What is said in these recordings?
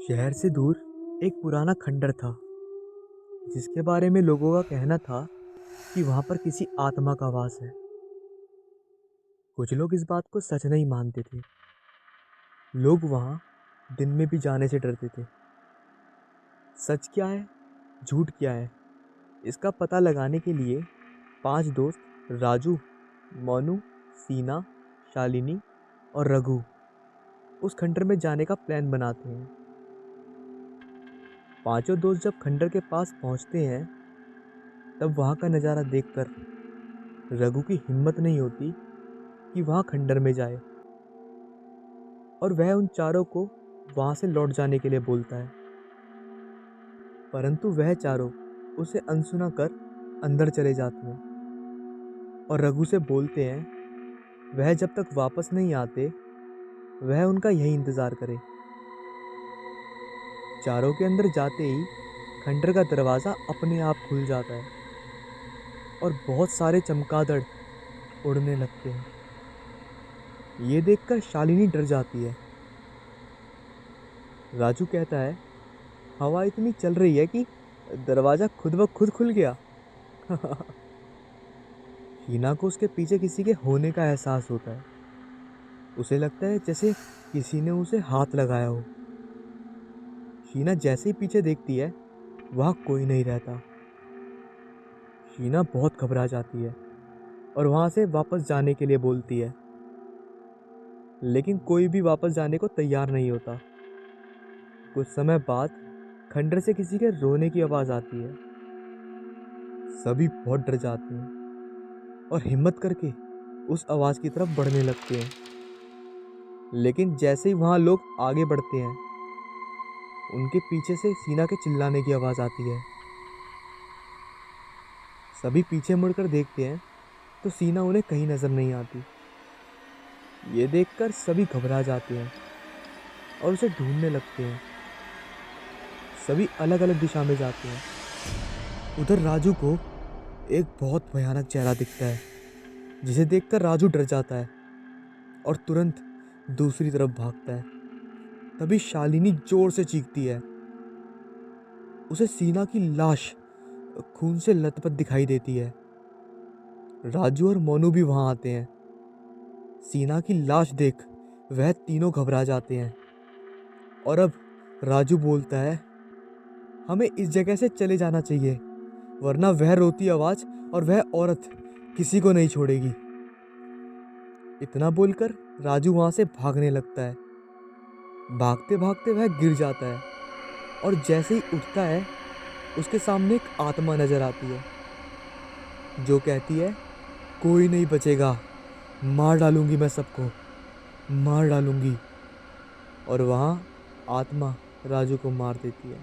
शहर से दूर एक पुराना खंडर था जिसके बारे में लोगों का कहना था कि वहां पर किसी आत्मा का वास है। कुछ लोग इस बात को सच नहीं मानते थे। लोग वहां दिन में भी जाने से डरते थे। सच क्या है, झूठ क्या है, इसका पता लगाने के लिए पांच दोस्त राजू, मोनू, सीना, शालिनी और रघु उस खंडर में जाने का प्लान बनाते हैं। पांचों दोस्त जब खंडर के पास पहुंचते हैं तब वहां का नज़ारा देखकर रघु की हिम्मत नहीं होती कि वहां खंडर में जाए और वह उन चारों को वहां से लौट जाने के लिए बोलता है। परंतु वह चारों उसे अनसुना कर अंदर चले जाते हैं और रघु से बोलते हैं वह जब तक वापस नहीं आते वह उनका यही इंतज़ार करे। चारों के अंदर जाते ही खंडर का दरवाज़ा अपने आप खुल जाता है और बहुत सारे चमगादड़ उड़ने लगते हैं। ये देखकर शालिनी डर जाती है। राजू कहता है हवा इतनी चल रही है कि दरवाज़ा खुद ब खुद खुल गया। हीना को उसके पीछे किसी के होने का एहसास होता है। उसे लगता है जैसे किसी ने उसे हाथ लगाया हो। हीना जैसे ही पीछे देखती है वहाँ कोई नहीं रहता। हीना बहुत घबरा जाती है और वहाँ से वापस जाने के लिए बोलती है, लेकिन कोई भी वापस जाने को तैयार नहीं होता। कुछ समय बाद खंडर से किसी के रोने की आवाज़ आती है। सभी बहुत डर जाते हैं और हिम्मत करके उस आवाज़ की तरफ बढ़ने लगते हैं। लेकिन जैसे ही वहाँ लोग आगे बढ़ते हैं उनके पीछे से सीना के चिल्लाने की आवाज़ आती है। सभी पीछे मुड़कर देखते हैं तो सीना उन्हें कहीं नज़र नहीं आती। ये देखकर सभी घबरा जाते हैं और उसे ढूंढने लगते हैं। सभी अलग अलग दिशा में जाते हैं। उधर राजू को एक बहुत भयानक चेहरा दिखता है जिसे देखकर राजू डर जाता है और तुरंत दूसरी तरफ भागता है। तभी शालिनी जोर से चीखती है। उसे सीना की लाश खून से लथपथ दिखाई देती है। राजू और मोनू भी वहां आते हैं। सीना की लाश देख वह तीनों घबरा जाते हैं और अब राजू बोलता है हमें इस जगह से चले जाना चाहिए वरना वह रोती आवाज और वह औरत किसी को नहीं छोड़ेगी। इतना बोलकर राजू वहां से भागने लगता है। भागते भागते वह गिर जाता है और जैसे ही उठता है उसके सामने एक आत्मा नजर आती है जो कहती है कोई नहीं बचेगा, मार डालूंगी मैं सबको, मार डालूंगी। और वहाँ आत्मा राजू को मार देती है।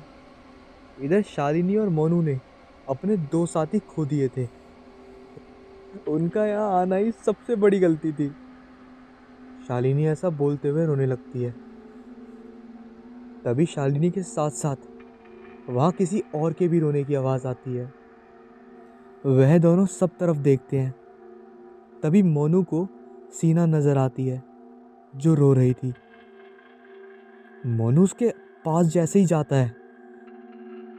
इधर शालिनी और मोनू ने अपने दो साथी खो दिए थे। उनका यहाँ आना ही सबसे बड़ी गलती थी। शालिनी ऐसा बोलते हुए रोने लगती है। तभी शालिनी के साथ साथ वहाँ किसी और के भी रोने की आवाज़ आती है। वह दोनों सब तरफ देखते हैं। तभी मोनू को सीना नजर आती है जो रो रही थी। मोनू उसके पास जैसे ही जाता है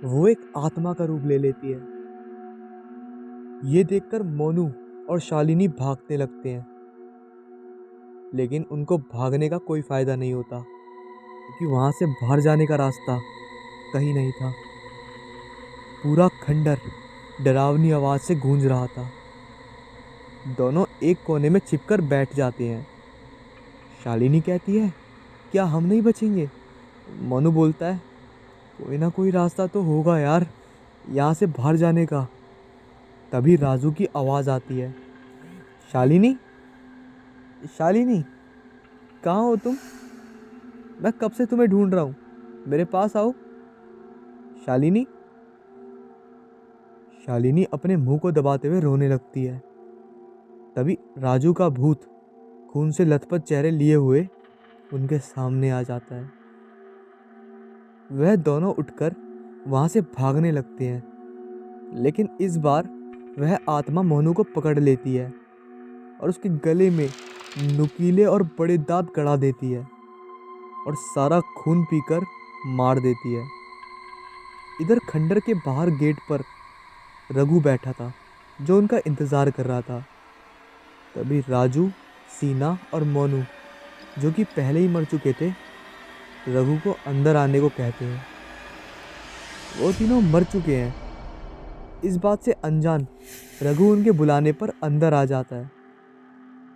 वो एक आत्मा का रूप ले लेती है। ये देखकर मोनू और शालिनी भागने लगते हैं, लेकिन उनको भागने का कोई फायदा नहीं होता क्योंकि वहां से बाहर जाने का रास्ता कहीं नहीं था। पूरा खंडर डरावनी आवाज से गूंज रहा था। दोनों एक कोने में छिपकर बैठ जाते हैं। शालिनी कहती है क्या हम नहीं बचेंगे? मोनू बोलता है कोई ना कोई रास्ता तो होगा यार यहाँ से बाहर जाने का। तभी राजू की आवाज़ आती है, शालिनी, शालिनी, कहाँ हो तुम? मैं कब से तुम्हें ढूंढ रहा हूँ, मेरे पास आओ। शालिनी शालिनी अपने मुंह को दबाते हुए रोने लगती है। तभी राजू का भूत खून से लथपथ चेहरे लिए हुए उनके सामने आ जाता है। वह दोनों उठकर वहां से भागने लगते हैं, लेकिन इस बार वह आत्मा मोनू को पकड़ लेती है और उसके गले में नुकीले और बड़े दांत गड़ा देती है और सारा खून पीकर मार देती है। इधर खंडर के बाहर गेट पर रघु बैठा था जो उनका इंतज़ार कर रहा था। तभी राजू, सीना और मोनू जो कि पहले ही मर चुके थे, रघु को अंदर आने को कहते हैं। वो तीनों मर चुके हैं। इस बात से अनजान रघु उनके बुलाने पर अंदर आ जाता है,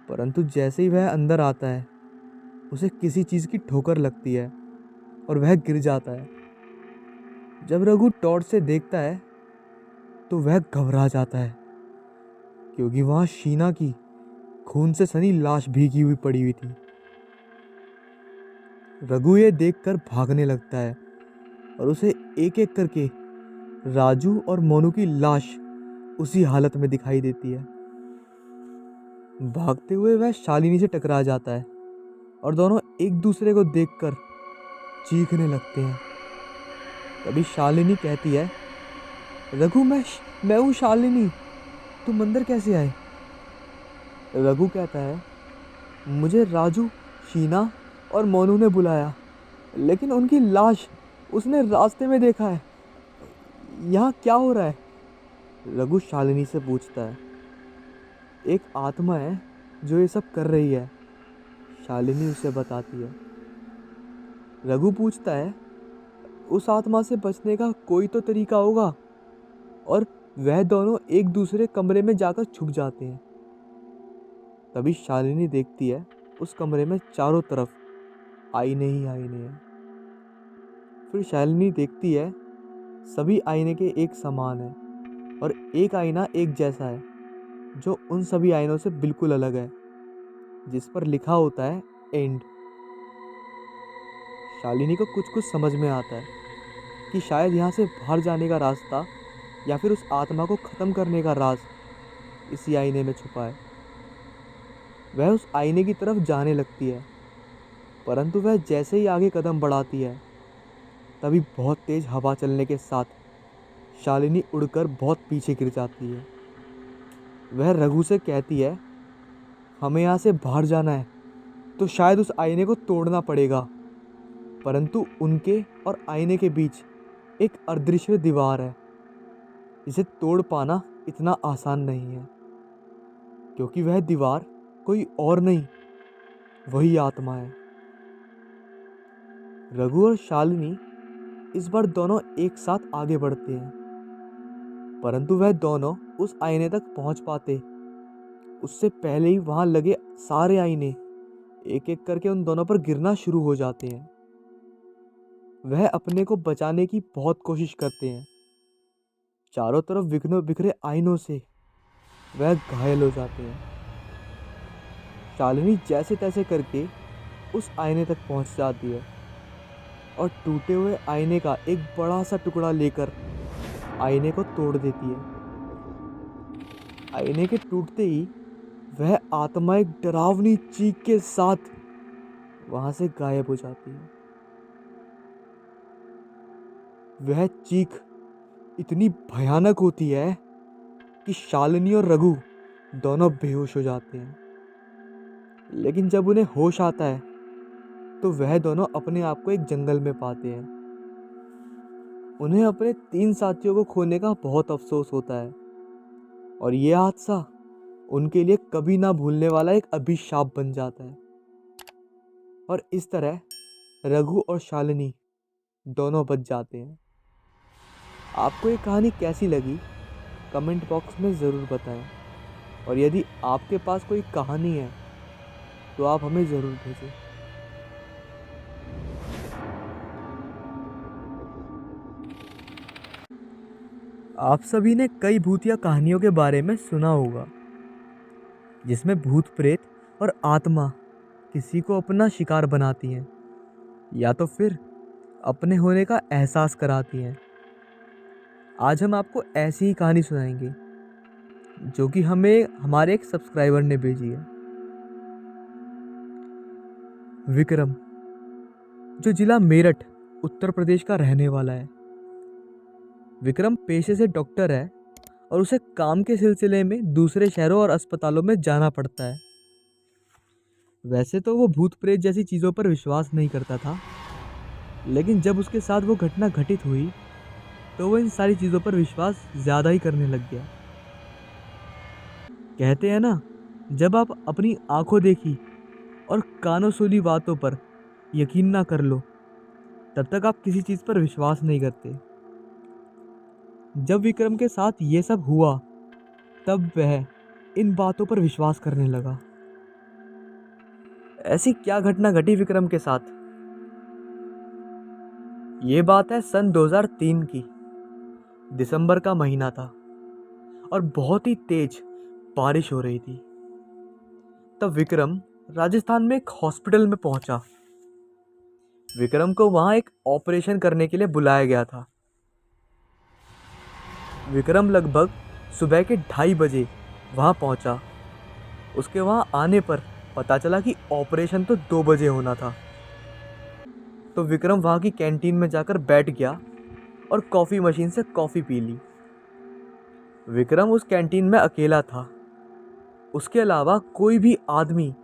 परंतु जैसे ही वह अंदर आता है उसे किसी चीज़ की ठोकर लगती है और वह गिर जाता है। जब रघु टॉर्च से देखता है तो वह घबरा जाता है क्योंकि वहाँ शीना की खून से सनी लाश भीगी हुई पड़ी हुई थी। रघु ये देखकर भागने लगता है और उसे एक एक करके राजू और मोनू की लाश उसी हालत में दिखाई देती है। भागते हुए वह शालिनी से टकरा जाता है और दोनों एक दूसरे को देखकर चीखने लगते हैं। तभी शालिनी कहती है, रघु मैं हूँ शालिनी, तुम अंदर कैसे आए? रघु कहता है, मुझे राजू, शीना और मोनू ने बुलाया, लेकिन उनकी लाश उसने रास्ते में देखा है। यहाँ क्या हो रहा है? रघु शालिनी से पूछता है। एक आत्मा है जो ये सब कर रही है, शालिनी उसे बताती है। रघु पूछता है, उस आत्मा से बचने का कोई तो तरीका होगा, और वह दोनों एक दूसरे कमरे में जाकर छुप जाते हैं। तभी शालिनी देखती है उस कमरे में चारों तरफ आईने ही आईने हैं। फिर शालिनी देखती है सभी आईने के एक समान है और एक आईना एक जैसा है जो उन सभी आईनों से बिल्कुल अलग है, जिस पर लिखा होता है एंड। शालिनी को कुछ कुछ समझ में आता है कि शायद यहाँ से बाहर जाने का रास्ता या फिर उस आत्मा को ख़त्म करने का राज इसी आईने में छुपा है। वह उस आईने की तरफ जाने लगती है, परंतु वह जैसे ही आगे कदम बढ़ाती है तभी बहुत तेज़ हवा चलने के साथ शालिनी उड़कर बहुत पीछे गिर जाती है। वह रघु से कहती है, हमें यहाँ से बाहर जाना है तो शायद उस आईने को तोड़ना पड़ेगा, परंतु उनके और आईने के बीच एक अदृश्य दीवार है जिसे तोड़ पाना इतना आसान नहीं है, क्योंकि वह दीवार कोई और नहीं, वही आत्मा है। रघु और शालिनी इस बार दोनों एक साथ आगे बढ़ते हैं, परंतु वह दोनों उस आईने तक पहुंच पाते उससे पहले ही वहां लगे सारे आईने एक एक करके उन दोनों पर गिरना शुरू हो जाते हैं। वह अपने को बचाने की बहुत कोशिश करते हैं। चारों तरफ बिखरे आईनों से वह घायल हो जाते हैं। शालिनी जैसे तैसे करके उस आईने तक पहुंच जाती है और टूटे हुए आईने का एक बड़ा सा टुकड़ा लेकर आईने को तोड़ देती है। आईने के टूटते ही वह आत्मा एक डरावनी चीख के साथ वहां से गायब हो जाती है। वह चीख इतनी भयानक होती है कि शालिनी और रघु दोनों बेहोश हो जाते हैं, लेकिन जब उन्हें होश आता है तो वह दोनों अपने आप को एक जंगल में पाते हैं। उन्हें अपने 3 साथियों को खोने का बहुत अफसोस होता है और यह हादसा उनके लिए कभी ना भूलने वाला एक अभिशाप बन जाता है। और इस तरह रघु और शालिनी दोनों बच जाते हैं। आपको ये कहानी कैसी लगी कमेंट बॉक्स में ज़रूर बताएं, और यदि आपके पास कोई कहानी है तो आप हमें ज़रूर भेजें। आप सभी ने कई भूतिया कहानियों के बारे में सुना होगा, जिसमें भूत प्रेत और आत्मा किसी को अपना शिकार बनाती हैं या तो फिर अपने होने का एहसास कराती हैं। आज हम आपको ऐसी ही कहानी सुनाएंगे जो कि हमें हमारे एक सब्सक्राइबर ने भेजी है। विक्रम, जो जिला मेरठ उत्तर प्रदेश का रहने वाला है। विक्रम पेशे से डॉक्टर है और उसे काम के सिलसिले में दूसरे शहरों और अस्पतालों में जाना पड़ता है। वैसे तो वो भूत प्रेत जैसी चीज़ों पर विश्वास नहीं करता था, लेकिन जब उसके साथ वो घटना घटित हुई तो वो इन सारी चीज़ों पर विश्वास ज़्यादा ही करने लग गया। कहते हैं ना, जब आप अपनी आंखों देखी और कानों सुनी बातों पर यकीन ना कर लो, तब तक आप किसी चीज़ पर विश्वास नहीं करते। जब विक्रम के साथ ये सब हुआ, तब वह इन बातों पर विश्वास करने लगा। ऐसी क्या घटना घटी विक्रम के साथ? ये बात है सन 2003 की। दिसंबर का महीना था और बहुत ही तेज बारिश हो रही थी। तब विक्रम राजस्थान में एक हॉस्पिटल में पहुंचा। विक्रम को वहां एक ऑपरेशन करने के लिए बुलाया गया था। विक्रम लगभग सुबह के 2:30 बजे वहां पहुंचा। उसके वहां आने पर पता चला कि ऑपरेशन तो 2 बजे होना था। तो विक्रम वहां की कैंटीन में जाकर बैठ गया और कॉफ़ी मशीन से कॉफ़ी पी ली। विक्रम उस कैंटीन में अकेला था। उसके अलावा कोई भी आदमी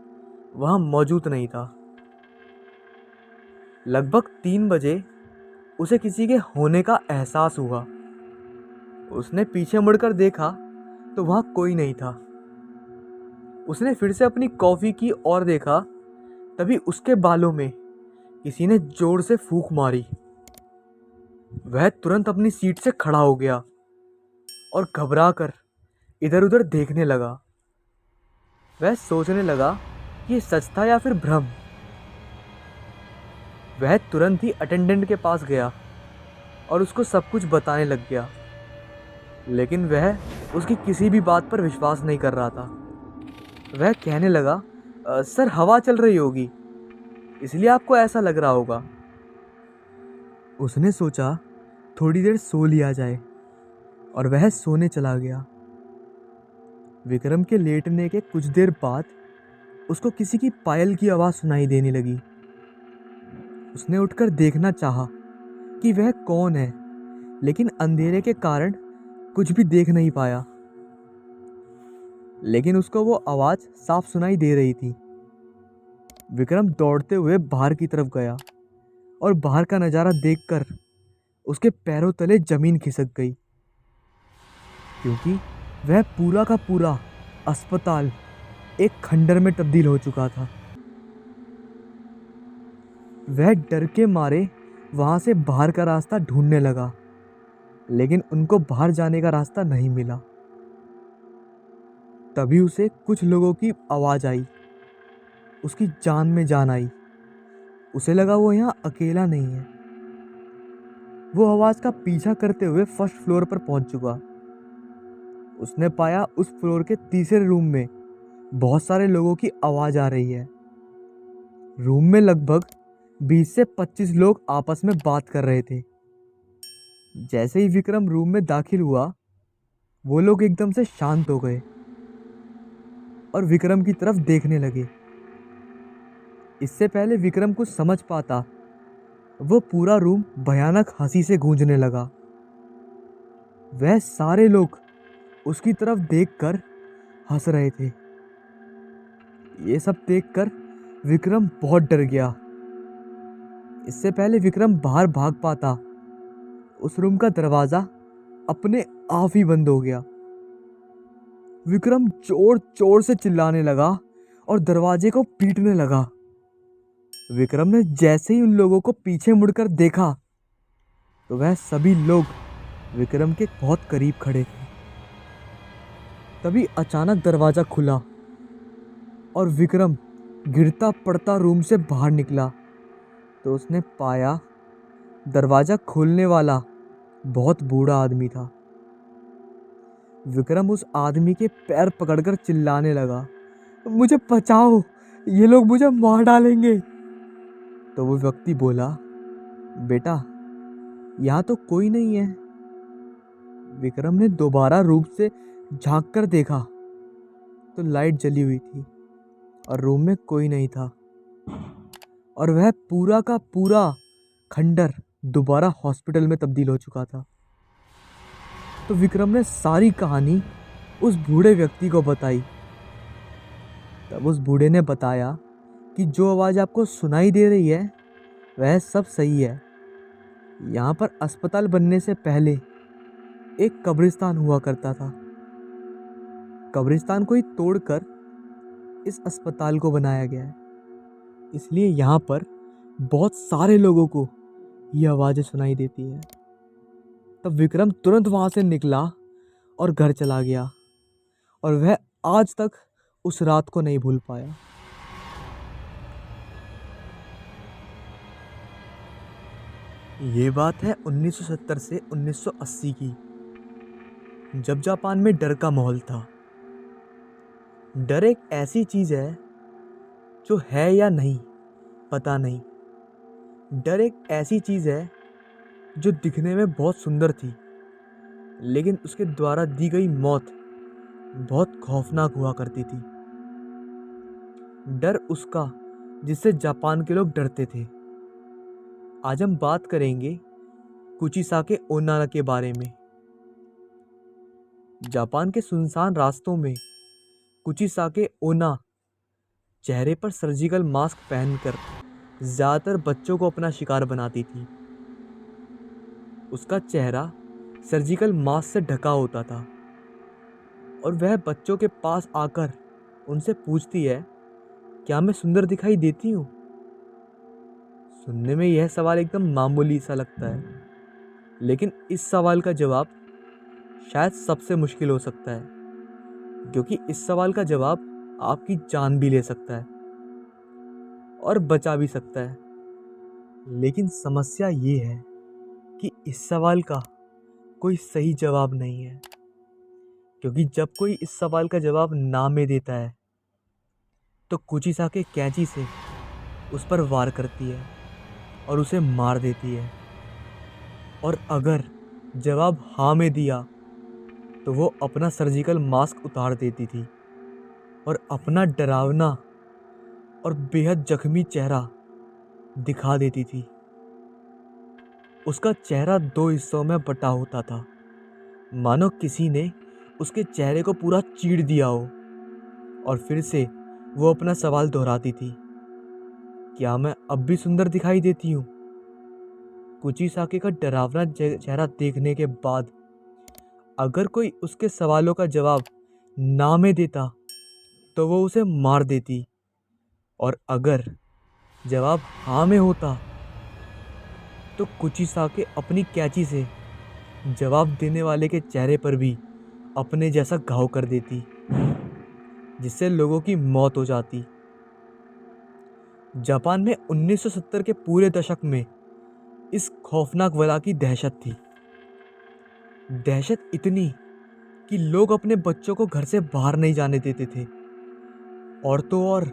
वहां मौजूद नहीं था। लगभग 3 बजे उसे किसी के होने का एहसास हुआ। उसने पीछे मुड़कर देखा तो वहां कोई नहीं था। उसने फिर से अपनी कॉफ़ी की ओर देखा, तभी उसके बालों में किसी ने जोर से फूंक मारी। वह तुरंत अपनी सीट से खड़ा हो गया और घबरा कर इधर उधर देखने लगा। वह सोचने लगा कि ये सच था या फिर भ्रम। वह तुरंत ही अटेंडेंट के पास गया और उसको सब कुछ बताने लग गया, लेकिन वह उसकी किसी भी बात पर विश्वास नहीं कर रहा था। वह कहने लगा, सर हवा चल रही होगी, इसलिए आपको ऐसा लग रहा होगा। उसने सोचा थोड़ी देर सो लिया जाए और वह सोने चला गया। विक्रम के लेटने के कुछ देर बाद उसको किसी की पायल की आवाज़ सुनाई देने लगी। उसने उठकर देखना चाहा कि वह कौन है, लेकिन अंधेरे के कारण कुछ भी देख नहीं पाया। लेकिन उसको वो आवाज़ साफ सुनाई दे रही थी। विक्रम दौड़ते हुए बाहर की तरफ गया और बाहर का नज़ारा देखकर उसके पैरों तले जमीन खिसक गई, क्योंकि वह पूरा का पूरा अस्पताल एक खंडर में तब्दील हो चुका था। वह डर के मारे वहां से बाहर का रास्ता ढूंढने लगा, लेकिन उनको बाहर जाने का रास्ता नहीं मिला। तभी उसे कुछ लोगों की आवाज़ आई। उसकी जान में जान आई। उसे लगा वो यहाँ अकेला नहीं है। वो आवाज़ का पीछा करते हुए फर्स्ट फ्लोर पर पहुंच चुका। उसने पाया उस फ्लोर के तीसरे रूम में बहुत सारे लोगों की आवाज़ आ रही है। रूम में लगभग 20 से 25 लोग आपस में बात कर रहे थे। जैसे ही विक्रम रूम में दाखिल हुआ, वो लोग एकदम से शांत हो गए और विक्रम की तरफ देखने लगे। इससे पहले विक्रम कुछ समझ पाता, वो पूरा रूम भयानक हंसी से गूंजने लगा। वह सारे लोग उसकी तरफ देखकर हंस रहे थे। ये सब देखकर विक्रम बहुत डर गया। इससे पहले विक्रम बाहर भाग पाता, उस रूम का दरवाज़ा अपने आप ही बंद हो गया। विक्रम जोर जोर से चिल्लाने लगा और दरवाजे को पीटने लगा। विक्रम ने जैसे ही उन लोगों को पीछे मुड़कर देखा, तो वह सभी लोग विक्रम के बहुत करीब खड़े थे। तभी अचानक दरवाज़ा खुला और विक्रम गिरता पड़ता रूम से बाहर निकला, तो उसने पाया दरवाज़ा खोलने वाला बहुत बूढ़ा आदमी था। विक्रम उस आदमी के पैर पकड़कर चिल्लाने लगा, मुझे बचाओ, ये लोग मुझे मार डालेंगे। तो वो व्यक्ति बोला, बेटा यहाँ तो कोई नहीं है। विक्रम ने दोबारा रूम से झांक कर देखा तो लाइट जली हुई थी और रूम में कोई नहीं था, और वह पूरा का पूरा खंडर दोबारा हॉस्पिटल में तब्दील हो चुका था। तो विक्रम ने सारी कहानी उस बूढ़े व्यक्ति को बताई। तब उस बूढ़े ने बताया कि जो आवाज़ आपको सुनाई दे रही है वह सब सही है। यहाँ पर अस्पताल बनने से पहले एक कब्रिस्तान हुआ करता था। कब्रिस्तान को ही तोड़कर इस अस्पताल को बनाया गया है, इसलिए यहाँ पर बहुत सारे लोगों को ये आवाज़ें सुनाई देती है। तब विक्रम तुरंत वहाँ से निकला और घर चला गया, और वह आज तक उस रात को नहीं भूल पाया। ये बात है 1970 से 1980 की, जब जापान में डर का माहौल था। डर एक ऐसी चीज़ है जो है या नहीं पता नहीं। डर एक ऐसी चीज़ है जो दिखने में बहुत सुंदर थी, लेकिन उसके द्वारा दी गई मौत बहुत खौफनाक हुआ करती थी। डर उसका जिससे जापान के लोग डरते थे। आज हम बात करेंगे कुचिसाके ओनारा के बारे में। जापान के सुनसान रास्तों में कुचिसाके ओना चेहरे पर सर्जिकल मास्क पहनकर ज़्यादातर बच्चों को अपना शिकार बनाती थी। उसका चेहरा सर्जिकल मास्क से ढका होता था और वह बच्चों के पास आकर उनसे पूछती है, क्या मैं सुंदर दिखाई देती हूँ? सुनने में यह सवाल एकदम मामूली सा लगता है, लेकिन इस सवाल का जवाब शायद सबसे मुश्किल हो सकता है, क्योंकि इस सवाल का जवाब आपकी जान भी ले सकता है और बचा भी सकता है। लेकिन समस्या ये है कि इस सवाल का कोई सही जवाब नहीं है, क्योंकि जब कोई इस सवाल का जवाब ना में देता है तो कुचिसाके कैंची से उस पर वार करती है और उसे मार देती है। और अगर जवाब हाँ में दिया तो वो अपना सर्जिकल मास्क उतार देती थी और अपना डरावना और बेहद जख्मी चेहरा दिखा देती थी। उसका चेहरा दो हिस्सों में बटा होता था, मानो किसी ने उसके चेहरे को पूरा चीर दिया हो। और फिर से वो अपना सवाल दोहराती थी, क्या मैं अब भी सुंदर दिखाई देती हूँ? कुचिसाके का डरावना चेहरा देखने के बाद अगर कोई उसके सवालों का जवाब ना में देता तो वो उसे मार देती, और अगर जवाब हाँ में होता तो कुचिसाके अपनी कैंची से जवाब देने वाले के चेहरे पर भी अपने जैसा घाव कर देती, जिससे लोगों की मौत हो जाती। जापान में 1970 के पूरे दशक में इस खौफनाक वबा की दहशत थी। दहशत इतनी कि लोग अपने बच्चों को घर से बाहर नहीं जाने देते थे। और तो और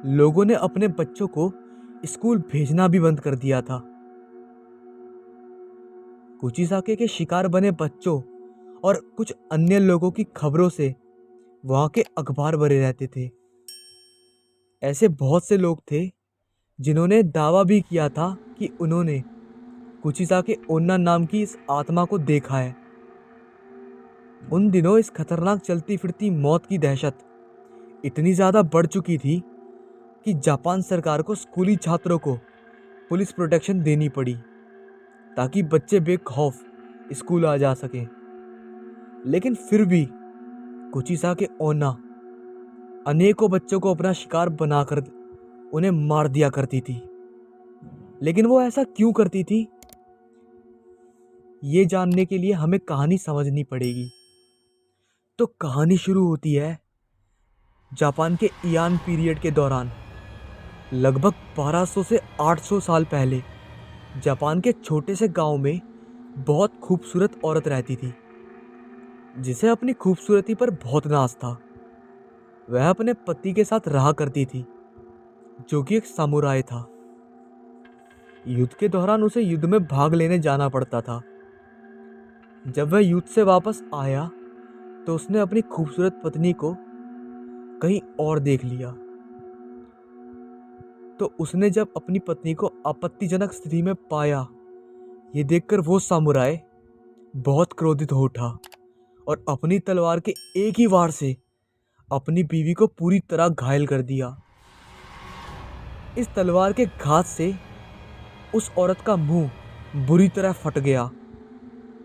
लोगों ने अपने बच्चों को स्कूल भेजना भी बंद कर दिया था। कुचिसाके के शिकार बने बच्चों और कुछ अन्य लोगों की खबरों से वहां के अखबार भरे रहते थे। ऐसे बहुत से लोग थे जिन्होंने दावा भी किया था कि उन्होंने कुचिसाके ओन्ना नाम की इस आत्मा को देखा है। उन दिनों इस खतरनाक चलती फिरती मौत की दहशत इतनी ज़्यादा बढ़ चुकी थी कि जापान सरकार को स्कूली छात्रों को पुलिस प्रोटेक्शन देनी पड़ी, ताकि बच्चे बेखौफ स्कूल आ जा सकें। लेकिन फिर भी कुचिसाके ओना अनेकों बच्चों को अपना शिकार बनाकर उन्हें मार दिया करती थी। लेकिन वो ऐसा क्यों करती थी, ये जानने के लिए हमें कहानी समझनी पड़ेगी। तो कहानी शुरू होती है जापान के इयान पीरियड के दौरान। लगभग 1200 से 800 साल पहले जापान के छोटे से गांव में बहुत खूबसूरत औरत रहती थी, जिसे अपनी खूबसूरती पर बहुत नाज था। वह अपने पति के साथ रहा करती थी, जो कि एक सामुराई था। युद्ध के दौरान उसे युद्ध में भाग लेने जाना पड़ता था। जब वह युद्ध से वापस आया तो उसने अपनी खूबसूरत पत्नी को कहीं और देख लिया। तो उसने जब अपनी पत्नी को आपत्तिजनक स्थिति में पाया, ये देखकर वो सामुराई बहुत क्रोधित हो उठा और अपनी तलवार के एक ही वार से अपनी बीवी को पूरी तरह घायल कर दिया। इस तलवार के घात से उस औरत का मुंह बुरी तरह फट गया,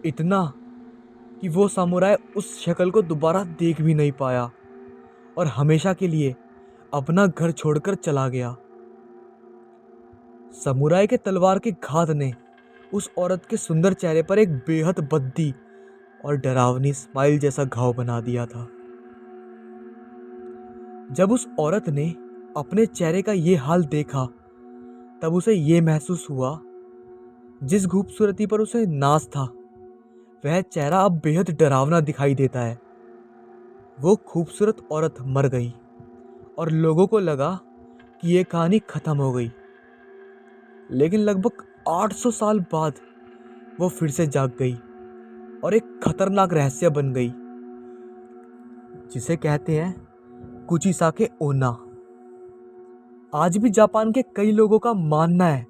इतना कि वो सामुराई उस शक्ल को दोबारा देख भी नहीं पाया और हमेशा के लिए अपना घर छोड़कर चला गया। समुराई के तलवार के घात ने उस औरत के सुंदर चेहरे पर एक बेहद भद्दी और डरावनी स्माइल जैसा घाव बना दिया था। जब उस औरत ने अपने चेहरे का ये हाल देखा, तब उसे ये महसूस हुआ जिस खूबसूरती पर उसे नाज था, वह चेहरा अब बेहद डरावना दिखाई देता है। वो खूबसूरत औरत मर गई और लोगों को लगा कि ये कहानी खत्म हो गई। लेकिन लगभग 800 साल बाद वो फिर से जाग गई और एक खतरनाक रहस्य बन गई, जिसे कहते हैं कुचिसाके ओना। आज भी जापान के कई लोगों का मानना है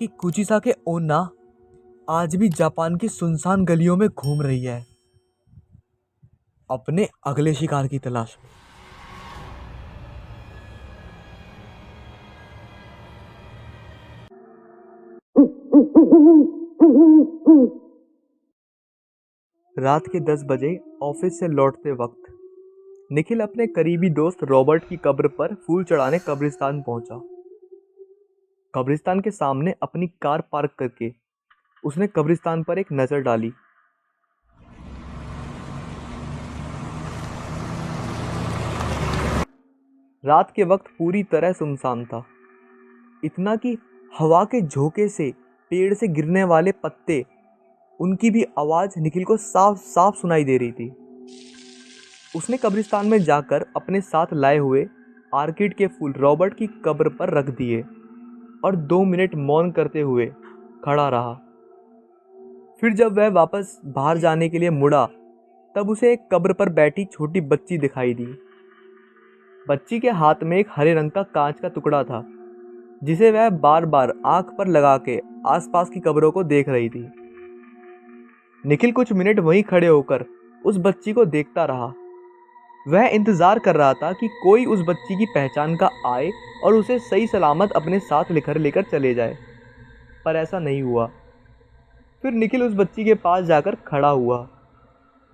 कि कुचिसाके ओना आज भी जापान की सुनसान गलियों में घूम रही है, अपने अगले शिकार की तलाश में। रात के 10 बजे ऑफिस से लौटते वक्त निखिल अपने करीबी दोस्त रॉबर्ट की कब्र पर फूल चढ़ाने कब्रिस्तान पहुंचा। कब्रिस्तान के सामने अपनी कार पार्क करके उसने कब्रिस्तान पर एक नज़र डाली। रात के वक्त पूरी तरह सुनसान था, इतना कि हवा के झोंके से पेड़ से गिरने वाले पत्ते, उनकी भी आवाज़ निखिल को साफ साफ सुनाई दे रही थी। उसने कब्रिस्तान में जाकर अपने साथ लाए हुए आर्किड के फूल रॉबर्ट की कब्र पर रख दिए और 2 मिनट मौन करते हुए खड़ा रहा। फिर जब वह वापस बाहर जाने के लिए मुड़ा, तब उसे एक कब्र पर बैठी छोटी बच्ची दिखाई दी। बच्ची के हाथ में एक हरे रंग का कांच का टुकड़ा था, जिसे वह बार बार आंख पर लगा के आसपास की कब्रों को देख रही थी। निखिल कुछ मिनट वहीं खड़े होकर उस बच्ची को देखता रहा। वह इंतजार कर रहा था कि कोई उस बच्ची की पहचान का आए और उसे सही सलामत अपने साथ लेकर चले जाए, पर ऐसा नहीं हुआ। फिर निखिल उस बच्ची के पास जाकर खड़ा हुआ।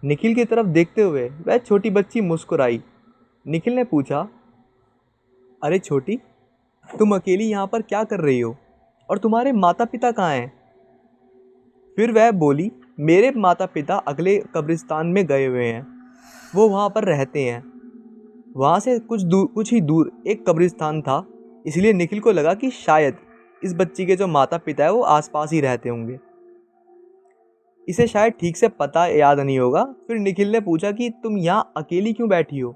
निखिल की तरफ देखते हुए वह छोटी बच्ची मुस्कुराई। निखिल ने पूछा, अरे छोटी, तुम अकेली यहाँ पर क्या कर रही हो और तुम्हारे माता पिता कहाँ हैं? फिर वह बोली, मेरे माता पिता अगले कब्रिस्तान में गए हुए हैं, वो वहाँ पर रहते हैं। वहाँ से कुछ ही दूर एक कब्रिस्तान था, इसलिए निखिल को लगा कि शायद इस बच्ची के जो माता पिता है वो आसपास ही रहते होंगे। इसे शायद ठीक से पता याद नहीं होगा। फिर निखिल ने पूछा कि तुम यहाँ अकेली क्यों बैठी हो,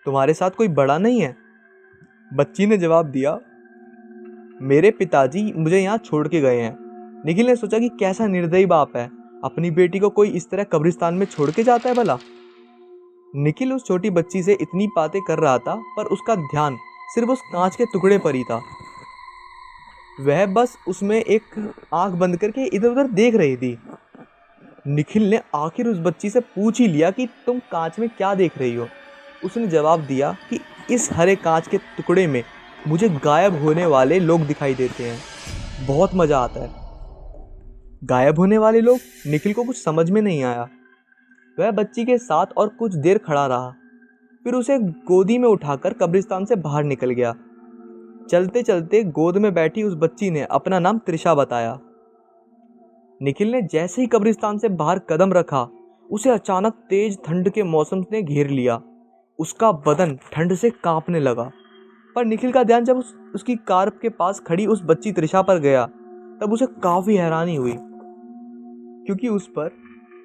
तुम्हारे साथ कोई बड़ा नहीं है? बच्ची ने जवाब दिया, मेरे पिताजी मुझे यहाँ छोड़ के गए हैं। निखिल ने सोचा कि कैसा निर्दयी बाप है, अपनी बेटी को कोई इस तरह कब्रिस्तान में छोड़ के जाता है भला। निखिल उस छोटी बच्ची से इतनी बातें कर रहा था, पर उसका ध्यान सिर्फ उस कांच के टुकड़े पर ही था। वह बस उसमें एक आंख बंद करके इधर उधर देख रही थी। निखिल ने आखिर उस बच्ची से पूछ ही लिया कि तुम कांच में क्या देख रही हो। उसने जवाब दिया कि इस हरे कांच के टुकड़े में मुझे गायब होने वाले लोग दिखाई देते हैं, बहुत मज़ा आता है। गायब होने वाले लोग? निखिल को कुछ समझ में नहीं आया। वह बच्ची के साथ और कुछ देर खड़ा रहा, फिर उसे गोदी में उठाकर कब्रिस्तान से बाहर निकल गया। चलते चलते गोद में बैठी उस बच्ची ने अपना नाम त्रिशा बताया। निखिल ने जैसे ही कब्रिस्तान से बाहर कदम रखा, उसे अचानक तेज ठंड के मौसम ने घेर लिया। उसका बदन ठंड से कांपने लगा। पर निखिल का ध्यान जब उसकी कार के पास खड़ी उस बच्ची त्रिशा पर गया, तब उसे काफ़ी हैरानी हुई, क्योंकि उस पर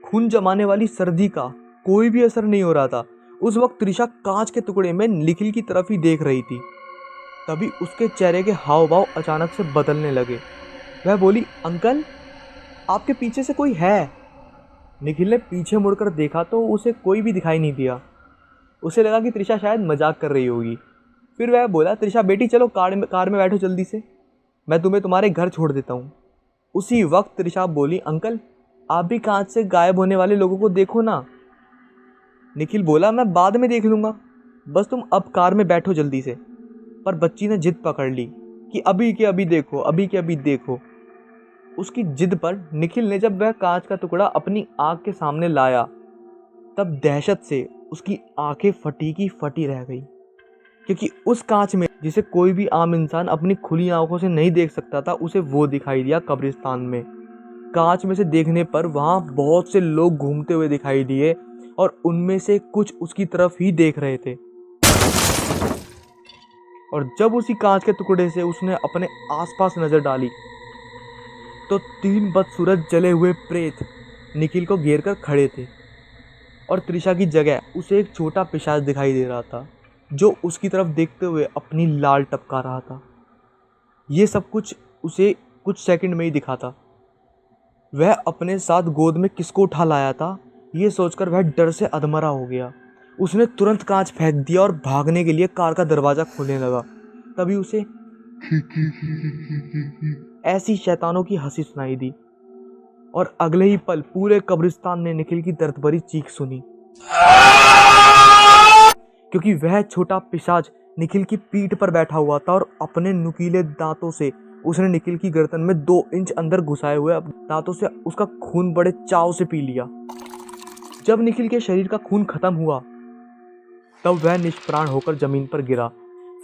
खून जमाने वाली सर्दी का कोई भी असर नहीं हो रहा था। उस वक्त त्रिशा कांच के टुकड़े में निखिल की तरफ ही देख रही थी। तभी उसके चेहरे के हाव भाव अचानक से बदलने लगे। वह बोली, अंकल, आपके पीछे से कोई है। निखिल ने पीछे मुड़कर देखा तो उसे कोई भी दिखाई नहीं दिया। उसे लगा कि त्रिशा शायद मजाक कर रही होगी। फिर वह बोला, त्रिशा बेटी, चलो कार में बैठो जल्दी से, मैं तुम्हें तुम्हारे घर छोड़ देता हूँ। उसी वक्त त्रिशा बोली, अंकल, आप भी कांच से गायब होने वाले लोगों को देखो ना। निखिल बोला, मैं बाद में देख लूँगा, बस तुम अब कार में बैठो जल्दी से। पर बच्ची ने जिद पकड़ ली कि अभी के अभी देखो, अभी के अभी देखो। उसकी जिद पर निखिल ने जब वह कांच का टुकड़ा अपनी आँख के सामने लाया, तब दहशत से उसकी आंखें फटी की फटी रह गई। क्योंकि उस कांच में, जिसे कोई भी आम इंसान अपनी खुली आंखों से नहीं देख सकता था, उसे वो दिखाई दिया कब्रिस्तान में। कांच में से देखने पर वहाँ बहुत से लोग घूमते हुए दिखाई दिए और उनमें से कुछ उसकी तरफ ही देख रहे थे। और जब उसी कांच के टुकड़े से उसने अपने आसपास नजर डाली, तो 3 बदसूरत जले हुए प्रेत निखिल को घेर कर खड़े थे। और त्रिशा की जगह उसे एक छोटा पिशाच दिखाई दे रहा था, जो उसकी तरफ देखते हुए अपनी लाल टपका रहा था। ये सब कुछ उसे कुछ सेकंड में ही दिखा था। वह अपने साथ गोद में किसको उठा लाया था, ये सोचकर वह डर से अधमरा हो गया। उसने तुरंत कांच फेंक दिया और भागने के लिए कार का दरवाज़ा खोलने लगा। तभी उसे ऐसी शैतानों की हंसी सुनाई दी और अगले ही पल पूरे कब्रिस्तान ने निखिल की दर्द भरी चीख सुनी। क्योंकि वह छोटा पिशाच निखिल की पीठ पर बैठा हुआ था और अपने नुकीले दांतों से उसने निखिल की गर्दन में 2 इंच अंदर घुसाए हुए दांतों से उसका खून बड़े चाव से पी लिया। जब निखिल के शरीर का खून खत्म हुआ, तब वह निष्प्राण होकर जमीन पर गिरा।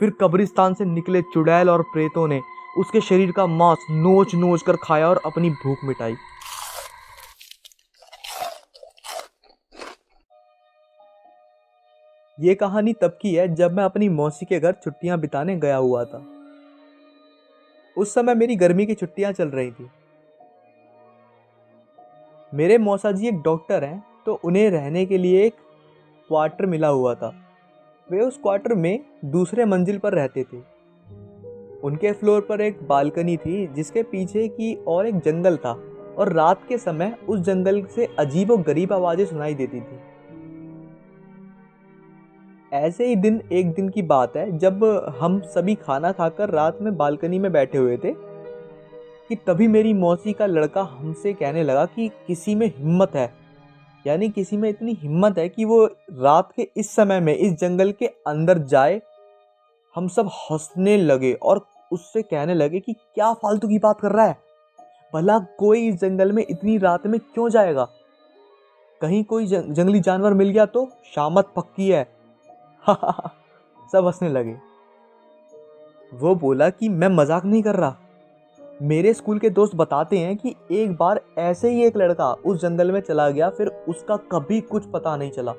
फिर कब्रिस्तान से निकले चुड़ैल और प्रेतों ने उसके शरीर का मांस नोच नोच कर खाया और अपनी भूख मिटाई। ये कहानी तब की है जब मैं अपनी मौसी के घर छुट्टियां बिताने गया हुआ था। उस समय मेरी गर्मी की छुट्टियां चल रही थी। मेरे मौसा जी एक डॉक्टर हैं, तो उन्हें रहने के लिए एक क्वार्टर मिला हुआ था। वे उस क्वार्टर में दूसरे मंजिल पर रहते थे। उनके फ्लोर पर एक बालकनी थी, जिसके पीछे की और एक जंगल था और रात के समय उस जंगल से अजीब और गरीब आवाजें सुनाई देती थी। ऐसे ही एक दिन की बात है, जब हम सभी खाना खाकर रात में बालकनी में बैठे हुए थे, कि तभी मेरी मौसी का लड़का हमसे कहने लगा कि किसी में हिम्मत है, यानी किसी में इतनी हिम्मत है कि वो रात के इस समय में इस जंगल के अंदर जाए। हम सब हंसने लगे और उससे कहने लगे कि क्या फालतू की बात कर रहा है, भला कोई इस जंगल में इतनी रात में क्यों जाएगा, कहीं कोई जंगली जानवर मिल गया तो शामत पक्की है। सब हंसने लगे। वो बोला कि मैं मजाक नहीं कर रहा। मेरे स्कूल के दोस्त बताते हैं कि एक बार ऐसे ही एक लड़का उस जंगल में चला गया, फिर उसका कभी कुछ पता नहीं चला।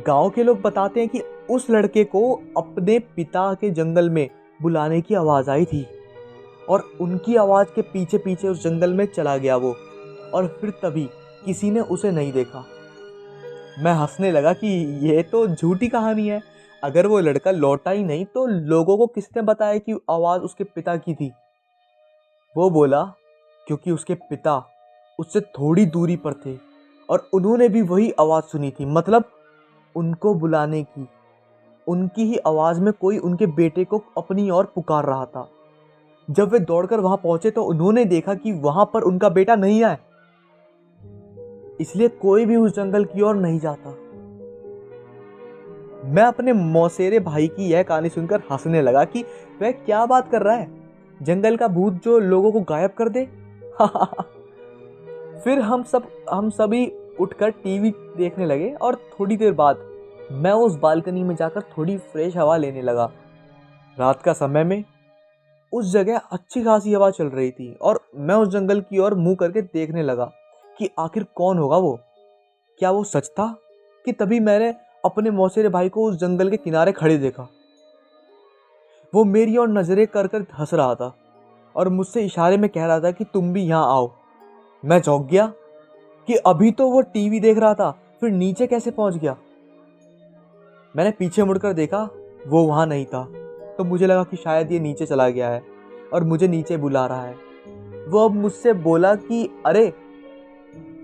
गांव के लोग बताते हैं कि उस लड़के को अपने पिता के जंगल में बुलाने की आवाज आई थी और उनकी आवाज के पीछे पीछे उस जंगल में चला गया वो, और फिर तभी किसी ने उसे नहीं देखा। मैं हंसने लगा कि ये तो झूठी कहानी है, अगर वो लड़का लौटा ही नहीं तो लोगों को किसने बताया कि आवाज उसके पिता की थी। वो बोला क्योंकि उसके पिता उससे थोड़ी दूरी पर थे और उन्होंने भी वही आवाज सुनी थी, मतलब उनको बुलाने की। उनकी ही आवाज में कोई उनके बेटे को अपनी ओर पुकार रहा था। जब वे दौड़कर वहां पहुंचे तो उन्होंने देखा कि वहां पर उनका बेटा नहीं है, इसलिए कोई भी उस जंगल की ओर नहीं जाता। मैं अपने मौसेरे भाई की यह कहानी सुनकर हंसने लगा कि वह क्या बात कर रहा है, जंगल का भूत जो लोगों को गायब कर दे। फिर हम सभी उठकर टीवी देखने लगे और थोड़ी देर बाद मैं उस बालकनी में जाकर थोड़ी फ्रेश हवा लेने लगा। रात का समय में उस जगह अच्छी खासी हवा चल रही थी और मैं उस जंगल की ओर मुंह करके देखने लगा कि आखिर कौन होगा वो, क्या वो सच था। कि तभी मैंने अपने मौसेरे भाई को उस जंगल के किनारे खड़े देखा। वो मेरी ओर नजरें कर कर हंस रहा था और मुझसे इशारे में कह रहा था कि तुम भी यहाँ आओ। मैं चौंक गया कि अभी तो वो टीवी देख रहा था, फिर नीचे कैसे पहुंच गया। मैंने पीछे मुड़कर देखा, वो वहां नहीं था, तो मुझे लगा कि शायद ये नीचे चला गया है और मुझे नीचे बुला रहा है। वो अब मुझसे बोला कि अरे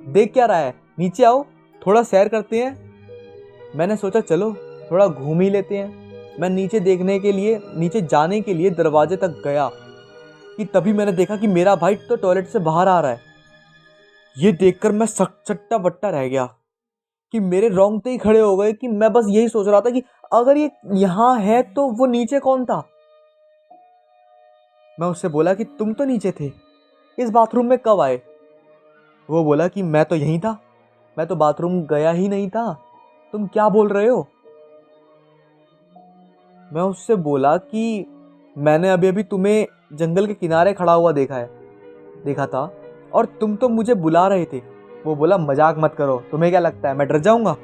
देख क्या रहा है, नीचे आओ, थोड़ा सैर करते हैं। मैंने सोचा चलो थोड़ा घूम ही लेते हैं। मैं नीचे जाने के लिए दरवाजे तक गया कि तभी मैंने देखा कि मेरा भाई तो टॉयलेट से बाहर आ रहा है। ये देखकर मैं चट्टा बट्टा रह गया कि मेरे रोंगटे ही खड़े हो गए कि मैं बस यही सोच रहा था कि अगर ये यहाँ है तो वो नीचे कौन था। मैं उससे बोला कि तुम तो नीचे थे, इस बाथरूम में कब आए? वो बोला कि मैं तो यहीं था, मैं तो बाथरूम गया ही नहीं था, तुम क्या बोल रहे हो? मैं उससे बोला कि मैंने अभी अभी तुम्हें जंगल के किनारे खड़ा हुआ देखा था और तुम तो मुझे बुला रहे थे। वो बोला मजाक मत करो, तुम्हें क्या लगता है मैं डर जाऊंगा?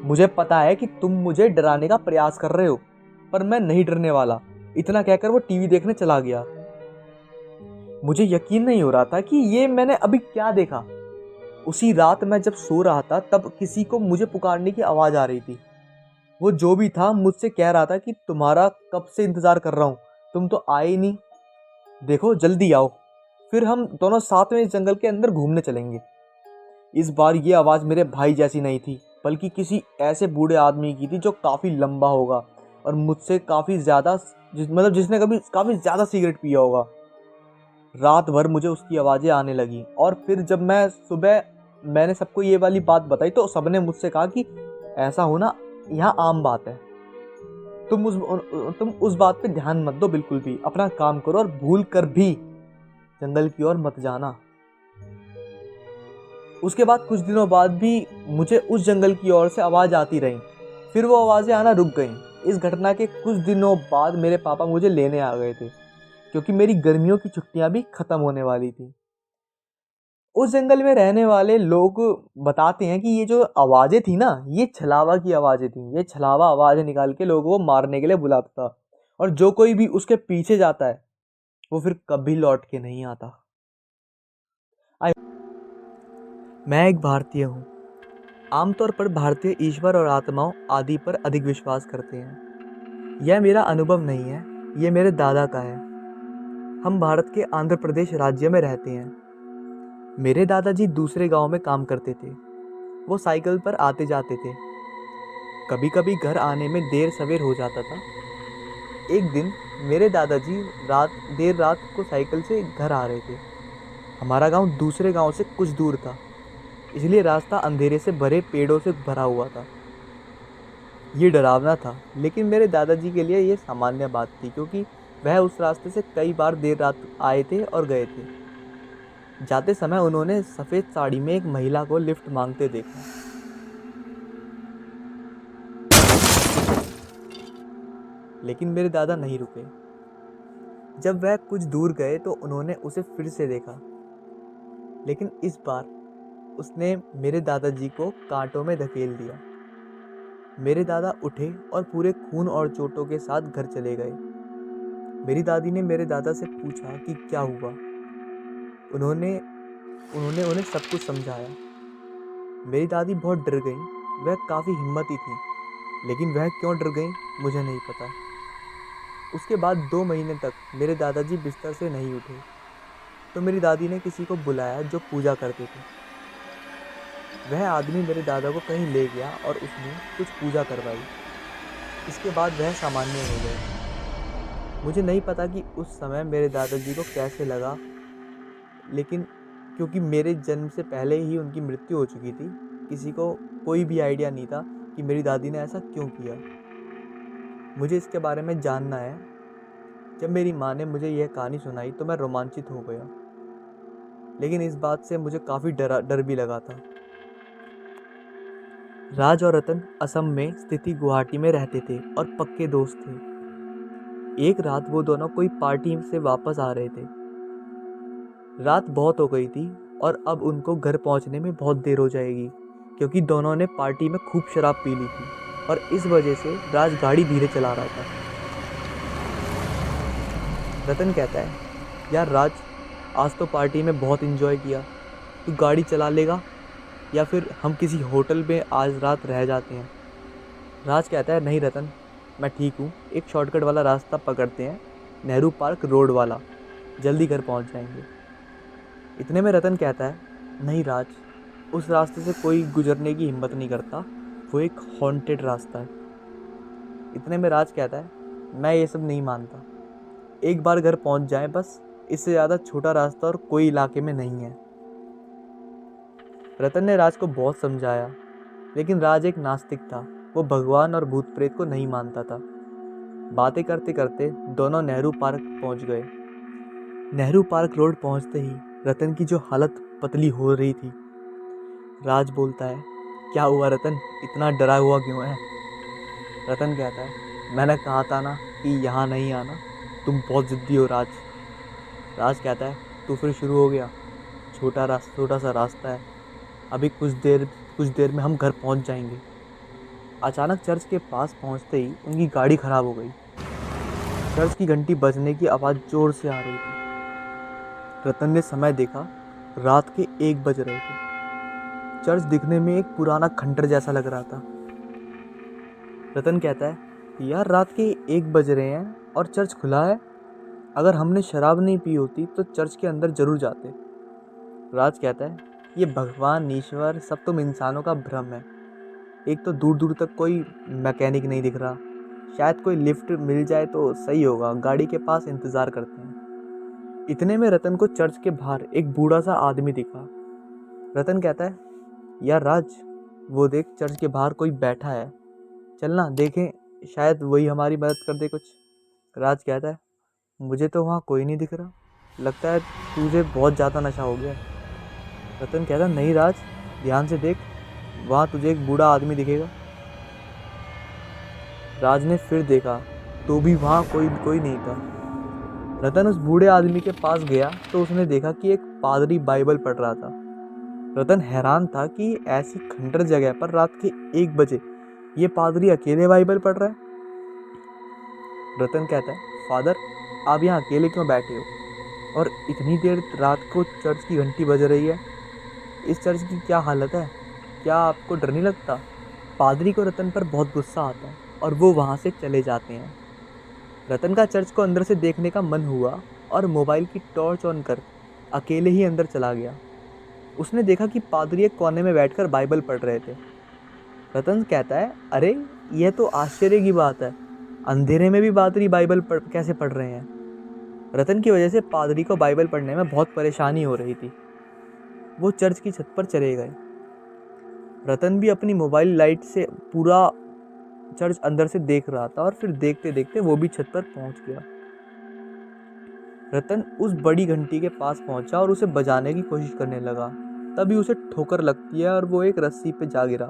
मुझे पता है कि तुम मुझे डराने का प्रयास कर रहे हो, पर मैं नहीं डरने वाला। इतना कहकर वो टीवी देखने चला गया। मुझे यकीन नहीं हो रहा था कि ये मैंने अभी क्या देखा। उसी रात मैं जब सो रहा था तब किसी को मुझे पुकारने की आवाज़ आ रही थी। वो जो भी था मुझसे कह रहा था कि तुम्हारा कब से इंतज़ार कर रहा हूँ, तुम तो आए ही नहीं, देखो जल्दी आओ, फिर हम दोनों साथ में इस जंगल के अंदर घूमने चलेंगे। इस बार ये आवाज़ मेरे भाई जैसी नहीं थी, बल्कि किसी ऐसे बूढ़े आदमी की थी जो काफ़ी लंबा होगा और मुझसे काफ़ी ज़्यादा, जिसने कभी काफ़ी ज़्यादा सिगरेट पिया होगा। रात भर मुझे उसकी आवाज़ें आने लगी और फिर जब मैं सुबह मैंने सबको ये वाली बात बताई तो सबने मुझसे कहा कि ऐसा होना यहाँ आम बात है, तुम उस बात पे ध्यान मत दो, बिल्कुल भी अपना काम करो और भूल कर भी जंगल की ओर मत जाना। उसके बाद कुछ दिनों बाद भी मुझे उस जंगल की ओर से आवाज़ आती रही, फिर वो आवाज़ें आना रुक गईं। इस घटना के कुछ दिनों बाद मेरे पापा मुझे लेने आ गए थे, क्योंकि मेरी गर्मियों की छुट्टियां भी ख़त्म होने वाली थी। उस जंगल में रहने वाले लोग बताते हैं कि ये जो आवाज़ें थी ना, ये छलावा की आवाज़ें थी। ये छलावा आवाज़ें निकाल के लोगों को मारने के लिए बुलाता था, और जो कोई भी उसके पीछे जाता है वो फिर कभी लौट के नहीं आता। मैं एक भारतीय हूँ। आमतौर पर भारतीय ईश्वर और आत्माओं आदि पर अधिक विश्वास करते हैं। यह मेरा अनुभव नहीं है, ये मेरे दादा का है। हम भारत के आंध्र प्रदेश राज्य में रहते हैं। मेरे दादाजी दूसरे गांव में काम करते थे। वो साइकिल पर आते जाते थे। कभी कभी घर आने में देर सवेर हो जाता था। एक दिन मेरे दादाजी देर रात को साइकिल से घर आ रहे थे। हमारा गांव दूसरे गांव से कुछ दूर था, इसलिए रास्ता अंधेरे से भरे पेड़ों से भरा हुआ था। ये डरावना था, लेकिन मेरे दादाजी के लिए ये सामान्य बात थी, क्योंकि वह उस रास्ते से कई बार देर रात आए थे और गए थे। जाते समय उन्होंने सफ़ेद साड़ी में एक महिला को लिफ्ट मांगते देखा। लेकिन मेरे दादा नहीं रुके। जब वह कुछ दूर गए तो उन्होंने उसे फिर से देखा, लेकिन इस बार उसने मेरे दादाजी को कांटों में धकेल दिया। मेरे दादा उठे और पूरे खून और चोटों के साथ घर चले गए। मेरी दादी ने मेरे दादा से पूछा कि क्या हुआ। उन्होंने उन्होंने उन्हें सब कुछ समझाया। मेरी दादी बहुत डर गई। वह काफ़ी हिम्मती थी, लेकिन वह क्यों डर गई मुझे नहीं पता। उसके बाद 2 महीने तक मेरे दादाजी बिस्तर से नहीं उठे, तो मेरी दादी ने किसी को बुलाया जो पूजा करते थे। वह आदमी मेरे दादा को कहीं ले गया और उसने कुछ पूजा करवाई। इसके बाद वह सामान्य हो गए। मुझे नहीं पता कि उस समय मेरे दादाजी को कैसे लगा, लेकिन क्योंकि मेरे जन्म से पहले ही उनकी मृत्यु हो चुकी थी, किसी को कोई भी आइडिया नहीं था कि मेरी दादी ने ऐसा क्यों किया। मुझे इसके बारे में जानना है। जब मेरी माँ ने मुझे यह कहानी सुनाई तो मैं रोमांचित हो गया, लेकिन इस बात से मुझे काफ़ी डर भी लगा था। राज और रतन असम में स्थिति गुवाहाटी में रहते थे और पक्के दोस्त थे। एक रात वो दोनों कोई पार्टी से वापस आ रहे थे। रात बहुत हो गई थी और अब उनको घर पहुंचने में बहुत देर हो जाएगी, क्योंकि दोनों ने पार्टी में खूब शराब पी ली थी और इस वजह से राज गाड़ी धीरे चला रहा था। रतन कहता है, यार राज, आज तो पार्टी में बहुत एंजॉय किया, तू गाड़ी चला लेगा या फिर हम किसी होटल में आज रात रह जाते हैं। राज कहता है, नहीं रतन, मैं ठीक हूँ, एक शॉर्टकट वाला रास्ता पकड़ते हैं, नेहरू पार्क रोड वाला, जल्दी घर पहुँच जाएंगे। इतने में रतन कहता है, नहीं राज, उस रास्ते से कोई गुजरने की हिम्मत नहीं करता, वो एक हॉन्टेड रास्ता है। इतने में राज कहता है, मैं ये सब नहीं मानता, एक बार घर पहुंच जाए बस, इससे ज़्यादा छोटा रास्ता और कोई इलाके में नहीं है। रतन ने राज को बहुत समझाया, लेकिन राज एक नास्तिक था। वो भगवान और भूत प्रेत को नहीं मानता था। बातें करते करते दोनों नेहरू पार्क पहुंच गए। नेहरू पार्क रोड पहुंचते ही रतन की जो हालत पतली हो रही थी। राज बोलता है, क्या हुआ रतन, इतना डरा हुआ क्यों है? रतन कहता है, मैंने कहा था ना कि यहाँ नहीं आना, तुम बहुत ज़िद्दी हो राज। राज कहता है, तू फिर शुरू हो गया। छोटा सा रास्ता है, अभी कुछ देर में हम घर पहुँच जाएंगे। अचानक चर्च के पास पहुँचते ही उनकी गाड़ी खराब हो गई। चर्च की घंटी बजने की आवाज़ ज़ोर से आ रही थी। रतन ने समय देखा, रात के 1 बज रहे थे। चर्च दिखने में एक पुराना खंडर जैसा लग रहा था। रतन कहता है, यार रात के 1 बज रहे हैं और चर्च खुला है। अगर हमने शराब नहीं पी होती तो चर्च के अंदर जरूर जाते। राज कहता है, ये भगवान ईश्वर सब तुम इंसानों का भ्रम है। एक तो दूर दूर तक कोई मैकेनिक नहीं दिख रहा, शायद कोई लिफ्ट मिल जाए तो सही होगा, गाड़ी के पास इंतज़ार करते हैं। इतने में रतन को चर्च के बाहर एक बूढ़ा सा आदमी दिखा। रतन कहता है, यार राज, वो देख चर्च के बाहर कोई बैठा है, चलना देखें, शायद वही हमारी मदद कर दे कुछ। राज कहता है, मुझे तो वहाँ कोई नहीं दिख रहा, लगता है तुझे बहुत ज़्यादा नशा हो गया। रतन कहता है, नहीं राज, ध्यान से देख, वहाँ तुझे एक बूढ़ा आदमी दिखेगा। राज ने फिर देखा तो भी वहाँ कोई नहीं था। रतन उस बूढ़े आदमी के पास गया तो उसने देखा कि एक पादरी बाइबल पढ़ रहा था। रतन हैरान था कि ऐसी खंडर जगह पर रात के 1 बजे ये पादरी अकेले बाइबल पढ़ रहा है। रतन कहता है, फादर, आप यहाँ अकेले क्यों बैठे हो, और इतनी देर रात को चर्च की घंटी बज रही है, इस चर्च की क्या हालत है, क्या आपको डर नहीं लगता? पादरी को रतन पर बहुत गुस्सा आता है और वो वहाँ से चले जाते हैं। रतन का चर्च को अंदर से देखने का मन हुआ और मोबाइल की टॉर्च ऑन कर अकेले ही अंदर चला गया। उसने देखा कि पादरी एक कोने में बैठकर बाइबल पढ़ रहे थे। रतन कहता है, अरे यह तो आश्चर्य की बात है, अंधेरे में भी पादरी बाइबल कैसे पढ़ रहे हैं? रतन की वजह से पादरी को बाइबल पढ़ने में बहुत परेशानी हो रही थी। वो चर्च की छत पर चले गए। रतन भी अपनी मोबाइल लाइट से पूरा चर्च अंदर से देख रहा था और फिर देखते देखते वो भी छत पर पहुंच गया। रतन उस बड़ी घंटी के पास पहुंचा और उसे बजाने की कोशिश करने लगा। तभी उसे ठोकर लगती है और वो एक रस्सी पे जा गिरा।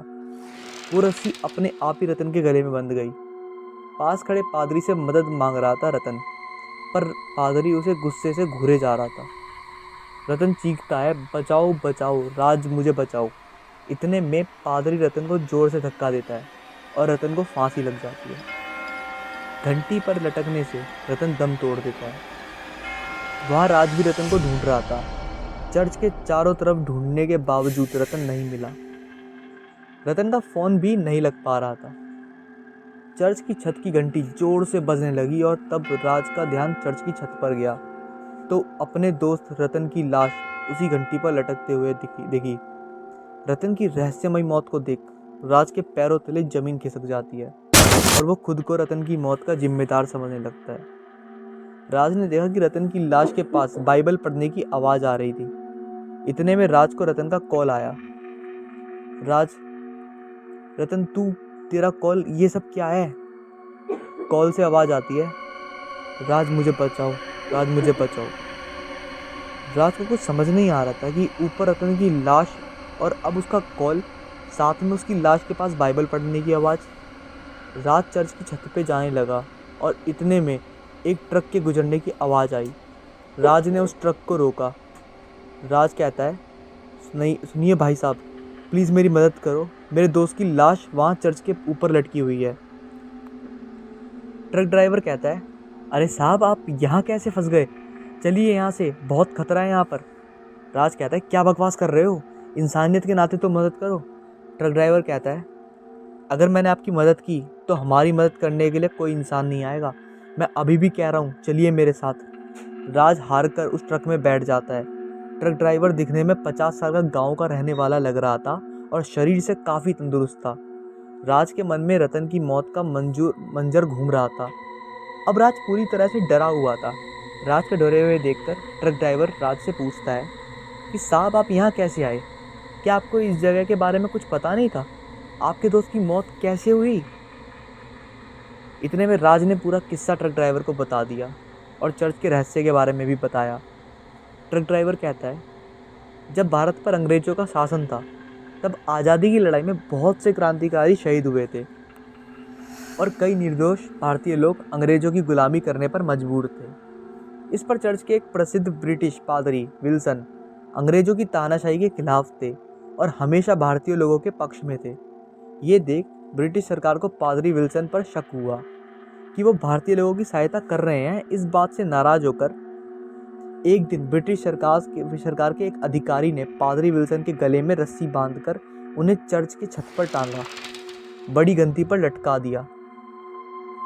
वो रस्सी अपने आप ही रतन के गले में बंध गई। पास खड़े पादरी से मदद मांग रहा था रतन, पर पादरी उसे गुस्से से घूरे जा रहा था। रतन चीखता है, बचाओ बचाओ राज, मुझे बचाओ। इतने में पादरी रतन को जोर से धक्का देता है और रतन को फांसी लग जाती है। घंटी पर लटकने से रतन दम तोड़ देता है। वहाँ राज भी रतन को ढूंढ रहा था। चर्च के चारों तरफ ढूंढने के बावजूद रतन नहीं मिला। रतन का फोन भी नहीं लग पा रहा था। चर्च की छत की घंटी जोर से बजने लगी और तब राज का ध्यान चर्च की छत पर गया तो अपने दोस्त रतन की लाश उसी घंटी पर लटकते हुए दिखी। रतन की रहस्यमयी मौत को देख राज के पैरों तले जमीन खिसक जाती है और वो खुद को रतन की मौत का जिम्मेदार समझने लगता है। राज ने देखा कि रतन की लाश के पास बाइबल पढ़ने की आवाज़ आ रही थी। इतने में राज को रतन का कॉल आया। राज, रतन तेरा कॉल, ये सब क्या है? कॉल से आवाज़ आती है, राज मुझे बचाओ, राज मुझे बचाओ। राज को कुछ समझ नहीं आ रहा था कि ऊपर रतन की लाश और अब उसका कॉल, साथ में उसकी लाश के पास बाइबल पढ़ने की आवाज़। राज चर्च की छत पे जाने लगा और इतने में एक ट्रक के गुजरने की आवाज़ आई। राज ने उस ट्रक को रोका। राज कहता है, नहीं सुनिए भाई साहब, प्लीज़ मेरी मदद करो, मेरे दोस्त की लाश वहाँ चर्च के ऊपर लटकी हुई है। ट्रक ड्राइवर कहता है, अरे साहब, आप यहाँ कैसे फंस गए? चलिए यहाँ से, बहुत खतरा है यहाँ पर। राज कहता है, क्या बकवास कर रहे हो, इंसानियत के नाते तो मदद करो। ट्रक ड्राइवर कहता है, अगर मैंने आपकी मदद की तो हमारी मदद करने के लिए कोई इंसान नहीं आएगा। मैं अभी भी कह रहा हूँ, चलिए मेरे साथ। राज हार कर उस ट्रक में बैठ जाता है। ट्रक ड्राइवर दिखने में 50 साल का गांव का रहने वाला लग रहा था और शरीर से काफ़ी तंदुरुस्त था। राज के मन में रतन की मौत का मंजर घूम रहा था। अब राज पूरी तरह से डरा हुआ था। राज के डरे हुए देखकर ट्रक ड्राइवर राज से पूछता है कि साहब आप यहाँ कैसे आए? क्या आपको इस जगह के बारे में कुछ पता नहीं था? आपके दोस्त की मौत कैसे हुई? इतने में राज ने पूरा किस्सा ट्रक ड्राइवर को बता दिया और चर्च के रहस्य के बारे में भी बताया। ट्रक ड्राइवर कहता है, जब भारत पर अंग्रेजों का शासन था तब आज़ादी की लड़ाई में बहुत से क्रांतिकारी शहीद हुए थे और कई निर्दोष भारतीय लोग अंग्रेजों की गुलामी करने पर मजबूर थे। इस पर चर्च के एक प्रसिद्ध ब्रिटिश पादरी विल्सन अंग्रेजों की तानाशाही के खिलाफ थे और हमेशा भारतीय लोगों के पक्ष में थे। ये देख ब्रिटिश सरकार को पादरी विल्सन पर शक हुआ कि वो भारतीय लोगों की सहायता कर रहे हैं। इस बात से नाराज होकर एक दिन ब्रिटिश सरकार के एक अधिकारी ने पादरी विल्सन के गले में रस्सी बांधकर उन्हें चर्च की छत पर टांगा, बड़ी गंती पर लटका दिया।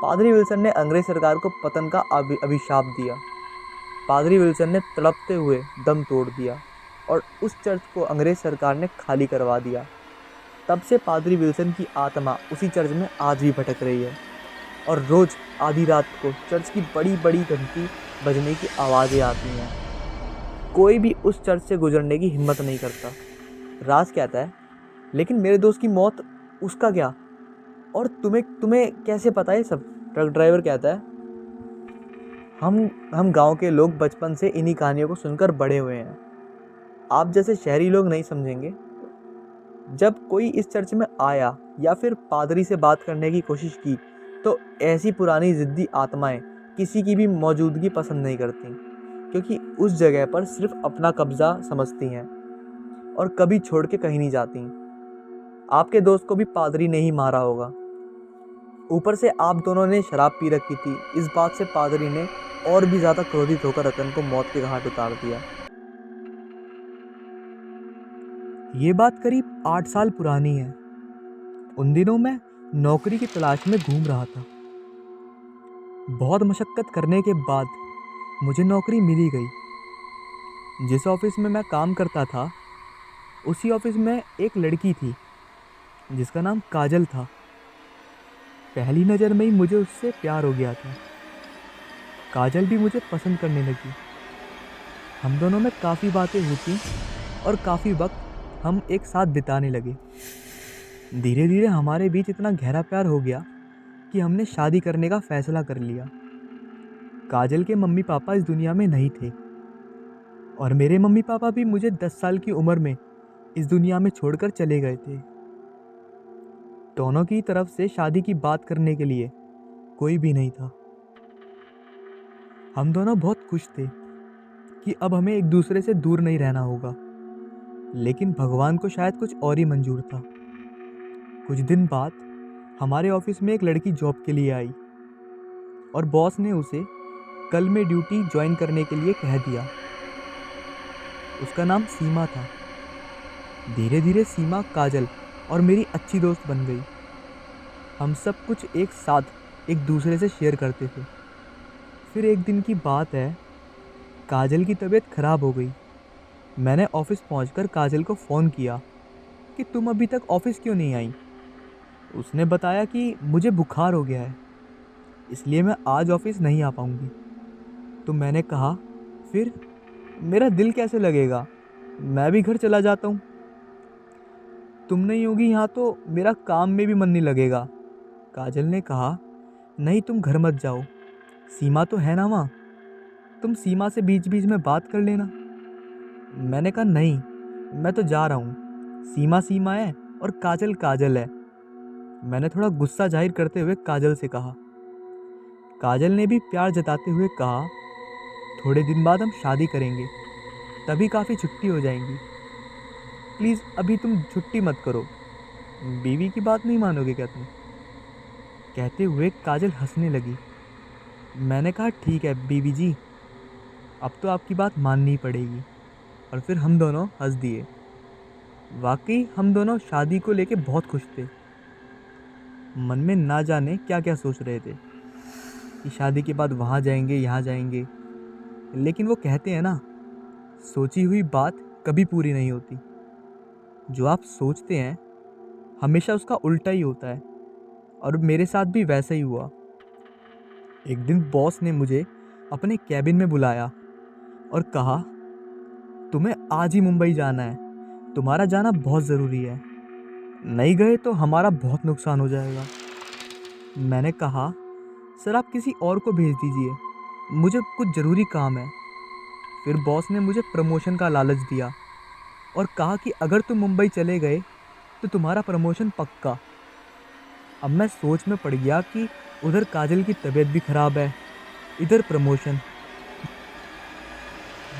पादरी विल्सन ने अंग्रेज सरकार को पतन का अभिशाप दिया। पादरी विल्सन ने तड़पते हुए दम तोड़ दिया और उस चर्च को अंग्रेज सरकार ने खाली करवा दिया। तब से पादरी विल्सन की आत्मा उसी चर्च में आज भी भटक रही है और रोज़ आधी रात को चर्च की बड़ी बड़ी घंटी बजने की आवाज़ें आती हैं। कोई भी उस चर्च से गुजरने की हिम्मत नहीं करता। राज कहता है, लेकिन मेरे दोस्त की मौत, उसका क्या? और तुम्हें कैसे पता है सब? ट्रक ड्राइवर कहता है, हम गांव के लोग बचपन से इन्हीं कहानियों को सुनकर बड़े हुए हैं। आप जैसे शहरी लोग नहीं समझेंगे। जब कोई इस चर्च में आया या फिर पादरी से बात करने की कोशिश की तो ऐसी पुरानी ज़िद्दी आत्माएं किसी की भी मौजूदगी पसंद नहीं करती, क्योंकि उस जगह पर सिर्फ अपना कब्जा समझती हैं और कभी छोड़ के कहीं नहीं जाती। आपके दोस्त को भी पादरी ने ही मारा होगा। ऊपर से आप दोनों ने शराब पी रखी थी। इस बात से पादरी ने और भी ज़्यादा क्रोधित होकर रतन को मौत के घाट उतार दिया। ये बात करीब 8 साल पुरानी है। उन दिनों मैं नौकरी की तलाश में घूम रहा था। बहुत मशक्क़त करने के बाद मुझे नौकरी मिली गई। जिस ऑफिस में मैं काम करता था उसी ऑफिस में एक लड़की थी जिसका नाम काजल था। पहली नज़र में ही मुझे उससे प्यार हो गया था। काजल भी मुझे पसंद करने लगी। हम दोनों में काफ़ी बातें होती और काफ़ी वक्त हम एक साथ बिताने लगे। धीरे धीरे हमारे बीच इतना गहरा प्यार हो गया कि हमने शादी करने का फैसला कर लिया। काजल के मम्मी पापा इस दुनिया में नहीं थे और मेरे मम्मी पापा भी मुझे 10 साल की उम्र में इस दुनिया में छोड़कर चले गए थे। दोनों की तरफ से शादी की बात करने के लिए कोई भी नहीं था। हम दोनों बहुत खुश थे कि अब हमें एक दूसरे से दूर नहीं रहना होगा, लेकिन भगवान को शायद कुछ और ही मंजूर था। कुछ दिन बाद हमारे ऑफिस में एक लड़की जॉब के लिए आई और बॉस ने उसे कल में ड्यूटी ज्वाइन करने के लिए कह दिया। उसका नाम सीमा था। धीरे धीरे सीमा काजल और मेरी अच्छी दोस्त बन गई। हम सब कुछ एक साथ एक दूसरे से शेयर करते थे। फिर एक दिन की बात है, काजल की तबीयत खराब हो गई। मैंने ऑफिस पहुंचकर काजल को फ़ोन किया कि तुम अभी तक ऑफिस क्यों नहीं आई। उसने बताया कि मुझे बुखार हो गया है, इसलिए मैं आज ऑफिस नहीं आ पाऊंगी। तो मैंने कहा, फिर मेरा दिल कैसे लगेगा? मैं भी घर चला जाता हूँ। तुम नहीं होगी यहाँ तो मेरा काम में भी मन नहीं लगेगा। काजल ने कहा, नहीं तुम घर मत जाओ, सीमा तो है ना वहाँ, तुम सीमा से बीच बीच में बात कर लेना। मैंने कहा, नहीं मैं तो जा रहा हूँ। सीमा सीमा है और काजल काजल है। मैंने थोड़ा गुस्सा जाहिर करते हुए काजल से कहा। काजल ने भी प्यार जताते हुए कहा, थोड़े दिन बाद हम शादी करेंगे, तभी काफ़ी छुट्टी हो जाएंगी। प्लीज़ अभी तुम छुट्टी मत करो। बीवी की बात नहीं मानोगे क्या तुम? कहते हुए काजल हंसने लगी। मैंने कहा, ठीक है बीवी जी, अब तो आपकी बात माननी पड़ेगी। और फिर हम दोनों हंस दिए। वाकई हम दोनों शादी को लेके बहुत खुश थे। मन में ना जाने क्या क्या सोच रहे थे कि शादी के बाद वहाँ जाएंगे यहाँ जाएंगे, लेकिन वो कहते हैं ना, सोची हुई बात कभी पूरी नहीं होती। जो आप सोचते हैं हमेशा उसका उल्टा ही होता है और मेरे साथ भी वैसा ही हुआ। एक दिन बॉस ने मुझे अपने कैबिन में बुलाया और कहा, तुम्हें आज ही मुंबई जाना है, तुम्हारा जाना बहुत ज़रूरी है, नहीं गए तो हमारा बहुत नुकसान हो जाएगा। मैंने कहा, सर आप किसी और को भेज दीजिए, मुझे कुछ ज़रूरी काम है। फिर बॉस ने मुझे प्रमोशन का लालच दिया और कहा कि अगर तुम मुंबई चले गए तो तुम्हारा प्रमोशन पक्का। अब मैं सोच में पड़ गया कि उधर काजल की तबीयत भी ख़राब है, इधर प्रमोशन,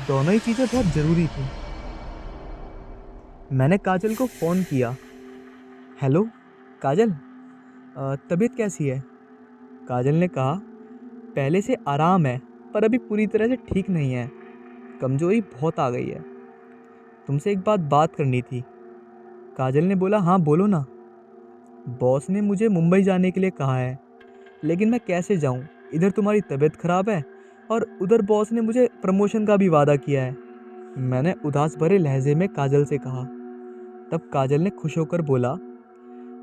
दोनों ही चीज़ें बहुत ज़रूरी थी। मैंने काजल को फ़ोन किया। हेलो काजल, तबीयत कैसी है? काजल ने कहा, पहले से आराम है पर अभी पूरी तरह से ठीक नहीं है, कमज़ोरी बहुत आ गई है। तुमसे एक बात करनी थी। काजल ने बोला, हाँ बोलो ना। बॉस ने मुझे मुंबई जाने के लिए कहा है, लेकिन मैं कैसे जाऊं? इधर तुम्हारी तबीयत ख़राब है और उधर बॉस ने मुझे प्रमोशन का भी वादा किया है। मैंने उदास भरे लहजे में काजल से कहा। तब काजल ने खुश होकर बोला,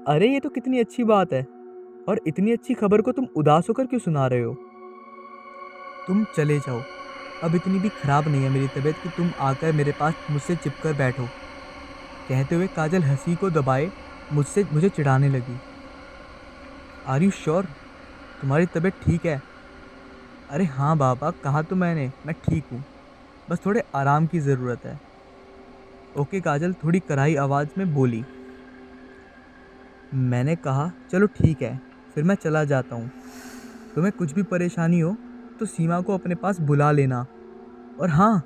अरे ये तो कितनी अच्छी बात है, और इतनी अच्छी खबर को तुम उदास होकर क्यों सुना रहे हो? तुम चले जाओ, अब इतनी भी खराब नहीं है मेरी तबीयत कि तुम आकर मेरे पास मुझसे चिपकर बैठो। कहते हुए काजल हंसी को दबाए मुझे चिढ़ाने लगी। Are you sure? तुम्हारी तबीयत ठीक है? अरे हाँ बाबा, कहा तो मैंने, मैं ठीक हूँ, बस थोड़े आराम की ज़रूरत है। ओके काजल थोड़ी करारी आवाज़ में बोली। मैंने कहा, चलो ठीक है, फिर मैं चला जाता हूँ। तुम्हें कुछ भी परेशानी हो तो सीमा को अपने पास बुला लेना, और हाँ,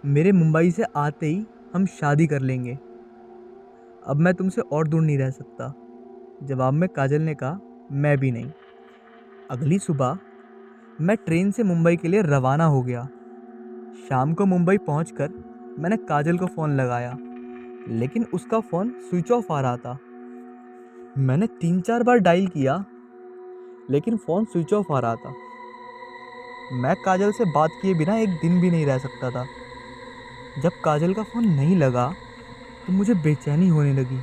मेरे मुंबई से आते ही हम शादी कर लेंगे। अब मैं तुमसे और दूर नहीं रह सकता। जवाब में काजल ने कहा, मैं भी नहीं। अगली सुबह मैं ट्रेन से मुंबई के लिए रवाना हो गया। शाम को मुंबई पहुंचकर मैंने काजल को फ़ोन लगाया, लेकिन उसका फ़ोन स्विच ऑफ आ रहा था। मैंने 3-4 बार डायल किया, लेकिन फ़ोन स्विच ऑफ आ रहा था। मैं काजल से बात किए बिना एक दिन भी नहीं रह सकता था। जब काजल का फ़ोन नहीं लगा तो मुझे बेचैनी होने लगी।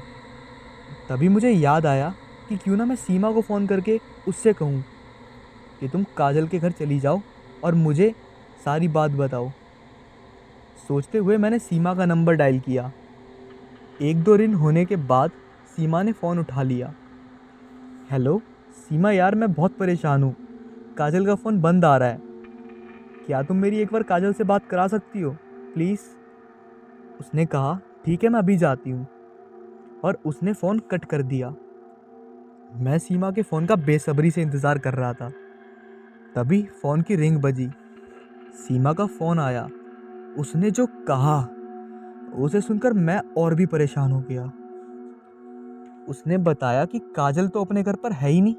तभी मुझे याद आया कि क्यों ना मैं सीमा को फ़ोन करके उससे कहूँ कि तुम काजल के घर चली जाओ और मुझे सारी बात बताओ। सोचते हुए मैंने सीमा का नंबर डायल किया। 1-2 रिंग होने के बाद सीमा ने फ़ोन उठा लिया। हेलो सीमा, यार मैं बहुत परेशान हूँ, काजल का फ़ोन बंद आ रहा है, क्या तुम मेरी एक बार काजल से बात करा सकती हो प्लीज़? उसने कहा, ठीक है मैं अभी जाती हूँ, और उसने फ़ोन कट कर दिया। मैं सीमा के फ़ोन का बेसब्री से इंतज़ार कर रहा था। तभी फ़ोन की रिंग बजी। सीमा का फ़ोन आया। उसने जो कहा उसे सुनकर मैं और भी परेशान हो गया। उसने बताया कि काजल तो अपने घर पर है ही नहीं,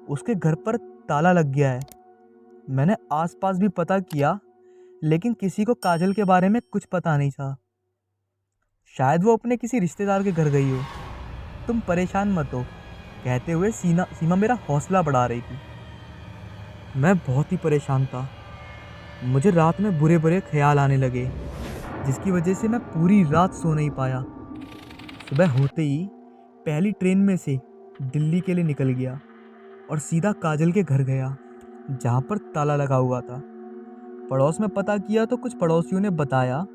उसके घर पर ताला लग गया है। मैंने आसपास भी पता किया, लेकिन किसी को काजल के बारे में कुछ पता नहीं था। शायद वो अपने किसी रिश्तेदार के घर गई हो। तुम परेशान मत हो, कहते हुए सीमा मेरा हौसला बढ़ा रही थी। मैं बहुत ही परेशान था। मुझे रात में बुरे बुरे ख्याल आने लगे, जिसकी वजह से मैं पूरी रात सो नहीं पाया। सुबह होते ही पहली ट्रेन में से दिल्ली के लिए निकल गया और सीधा काजल के घर गया, जहाँ पर ताला लगा हुआ था। पड़ोस में पता किया तो कुछ पड़ोसियों ने बताया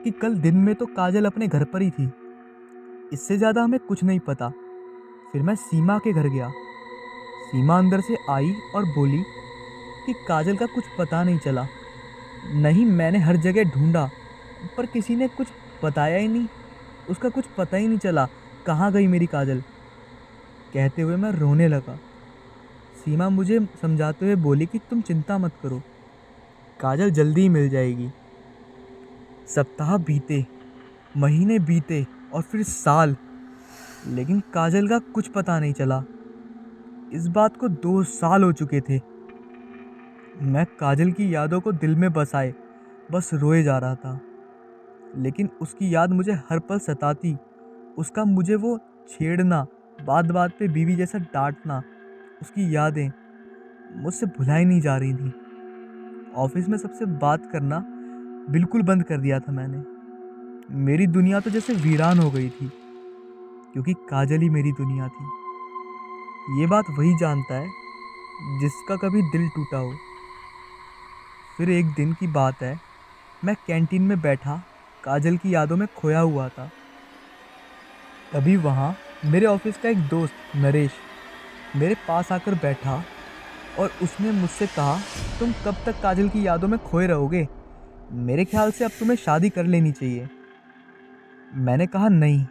कि कल दिन में तो काजल अपने घर पर ही थी। इससे ज़्यादा हमें कुछ नहीं पता। फिर मैं सीमा के घर गया। सीमा अंदर से आई और बोली कि काजल का कुछ पता नहीं चला। नहीं, मैंने हर जगह ढूंढा पर किसी ने कुछ बताया ही नहीं, उसका कुछ पता ही नहीं चला, कहाँ गई मेरी काजल? कहते हुए मैं रोने लगा। सीमा मुझे समझाते हुए बोली कि तुम चिंता मत करो, काजल जल्दी ही मिल जाएगी। सप्ताह बीते, महीने बीते और फिर साल, लेकिन काजल का कुछ पता नहीं चला। इस बात को 2 साल हो चुके थे। मैं काजल की यादों को दिल में बसाए बस रोए जा रहा था, लेकिन उसकी याद मुझे हर पल सताती। उसका मुझे वो छेड़ना, बात बात पे बीवी जैसा डांटना, उसकी यादें मुझसे भुलाई नहीं जा रही थी। ऑफिस में सबसे बात करना बिल्कुल बंद कर दिया था मैंने। मेरी दुनिया तो जैसे वीरान हो गई थी, क्योंकि काजल ही मेरी दुनिया थी। ये बात वही जानता है जिसका कभी दिल टूटा हो। फिर एक दिन की बात है, मैं कैंटीन में बैठा काजल की यादों में खोया हुआ था। तभी वहाँ मेरे ऑफिस का एक दोस्त नरेश मेरे पास आकर बैठा और उसने मुझसे कहा, तुम कब तक काजल की यादों में खोए रहोगे? मेरे ख्याल से अब तुम्हें शादी कर लेनी चाहिए। मैंने कहा नहीं,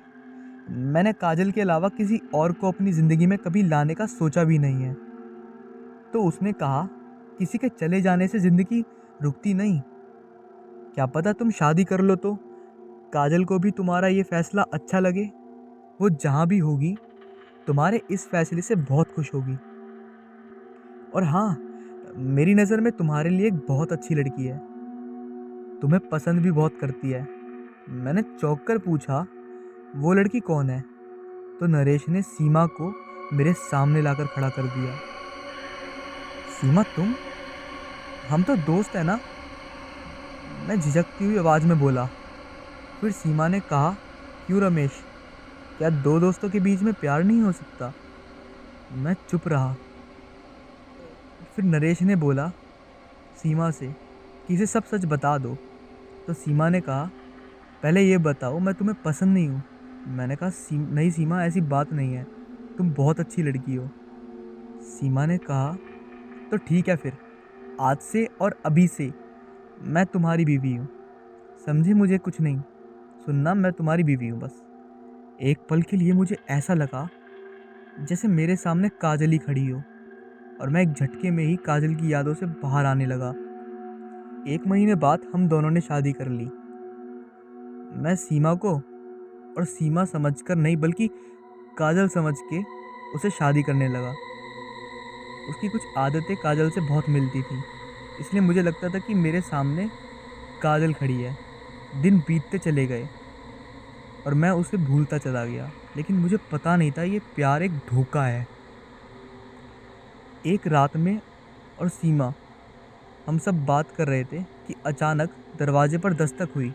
मैंने काजल के अलावा किसी और को अपनी ज़िंदगी में कभी लाने का सोचा भी नहीं है। तो उसने कहा, किसी के चले जाने से ज़िंदगी रुकती नहीं। क्या पता तुम शादी कर लो तो काजल को भी तुम्हारा ये फैसला अच्छा लगे। वो जहाँ भी होगी तुम्हारे इस फैसले से बहुत खुश होगी। और हाँ, मेरी नज़र में तुम्हारे लिए एक बहुत अच्छी लड़की है, तुम्हें पसंद भी बहुत करती है। मैंने चौंक कर पूछा, वो लड़की कौन है? तो नरेश ने सीमा को मेरे सामने लाकर खड़ा कर दिया। सीमा तुम? हम तो दोस्त हैं ना, मैं झिझकती हुई आवाज़ में बोला। फिर सीमा ने कहा, क्यों रमेश, क्या दो दोस्तों के बीच में प्यार नहीं हो सकता? मैं चुप रहा। फिर नरेश ने बोला सीमा से कि इसे सब सच बता दो। तो सीमा ने कहा, पहले ये बताओ मैं तुम्हें पसंद नहीं हूँ। मैंने कहा, नहीं सीमा, ऐसी बात नहीं है, तुम बहुत अच्छी लड़की हो। सीमा ने कहा, तो ठीक है फिर, आज से और अभी से मैं तुम्हारी बीवी हूँ। समझी, मुझे कुछ नहीं सुनना, मैं तुम्हारी बीवी हूँ बस। एक पल के लिए मुझे ऐसा लगा जैसे मेरे सामने काजल ही खड़ी हो, और मैं एक झटके में ही काजल की यादों से बाहर आने लगा। 1 महीने बाद हम दोनों ने शादी कर ली। मैं सीमा को, और सीमा समझकर नहीं बल्कि काजल समझ के, उसे शादी करने लगा। उसकी कुछ आदतें काजल से बहुत मिलती थी, इसलिए मुझे लगता था कि मेरे सामने काजल खड़ी है। दिन बीतते चले गए और मैं उसे भूलता चला गया, लेकिन मुझे पता नहीं था ये प्यार एक धोखा है। एक रात में और सीमा, हम सब बात कर रहे थे कि अचानक दरवाजे पर दस्तक हुई।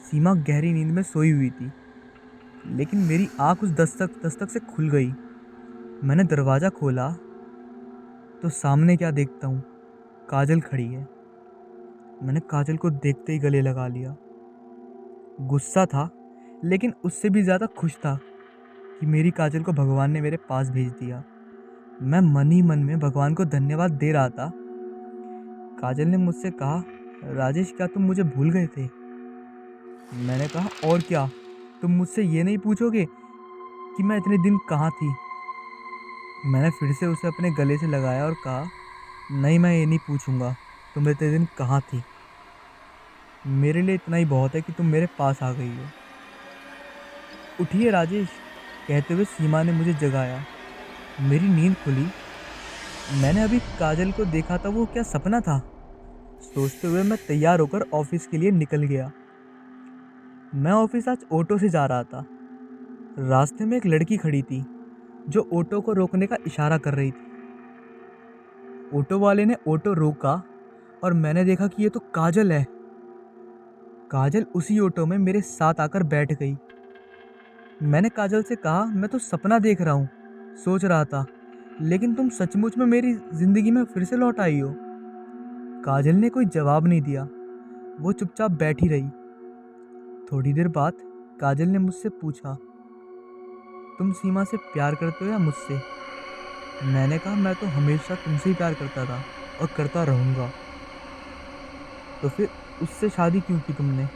सीमा गहरी नींद में सोई हुई थी, लेकिन मेरी आंख उस दस्तक से खुल गई। मैंने दरवाज़ा खोला तो सामने क्या देखता हूँ, काजल खड़ी है। मैंने काजल को देखते ही गले लगा लिया। गुस्सा था, लेकिन उससे भी ज़्यादा खुश था कि मेरी काजल को भगवान ने मेरे पास भेज दिया। मैं मन ही मन में भगवान को धन्यवाद दे रहा था। काजल ने मुझसे कहा, राजेश क्या तुम मुझे भूल गए थे? मैंने कहा, और क्या, तुम मुझसे ये नहीं पूछोगे कि मैं इतने दिन कहाँ थी? मैंने फिर से उसे अपने गले से लगाया और कहा, नहीं, मैं ये नहीं पूछूंगा तुम इतने दिन कहाँ थी। मेरे लिए इतना ही बहुत है कि तुम मेरे पास आ गई हो। उठिए राजेश, कहते हुए सीमा ने मुझे जगाया। मेरी नींद खुली। मैंने अभी काजल को देखा था, वो क्या सपना था? सोचते हुए मैं तैयार होकर ऑफिस के लिए निकल गया। मैं ऑफिस आज ऑटो से जा रहा था। रास्ते में एक लड़की खड़ी थी जो ऑटो को रोकने का इशारा कर रही थी। ऑटो वाले ने ऑटो रोका और मैंने देखा कि ये तो काजल है। काजल उसी ऑटो में मेरे साथ आकर बैठ गई। मैंने काजल से कहा, मैं तो सपना देख रहा हूँ, सोच रहा था, लेकिन तुम सचमुच में मेरी ज़िंदगी में फिर से लौट आई हो। काजल ने कोई जवाब नहीं दिया, वो चुपचाप बैठी रही। थोड़ी देर बाद काजल ने मुझसे पूछा, तुम सीमा से प्यार करते हो या मुझसे? मैंने कहा, मैं तो हमेशा तुमसे ही प्यार करता था और करता रहूँगा। तो फिर उससे शादी क्यों की तुमने?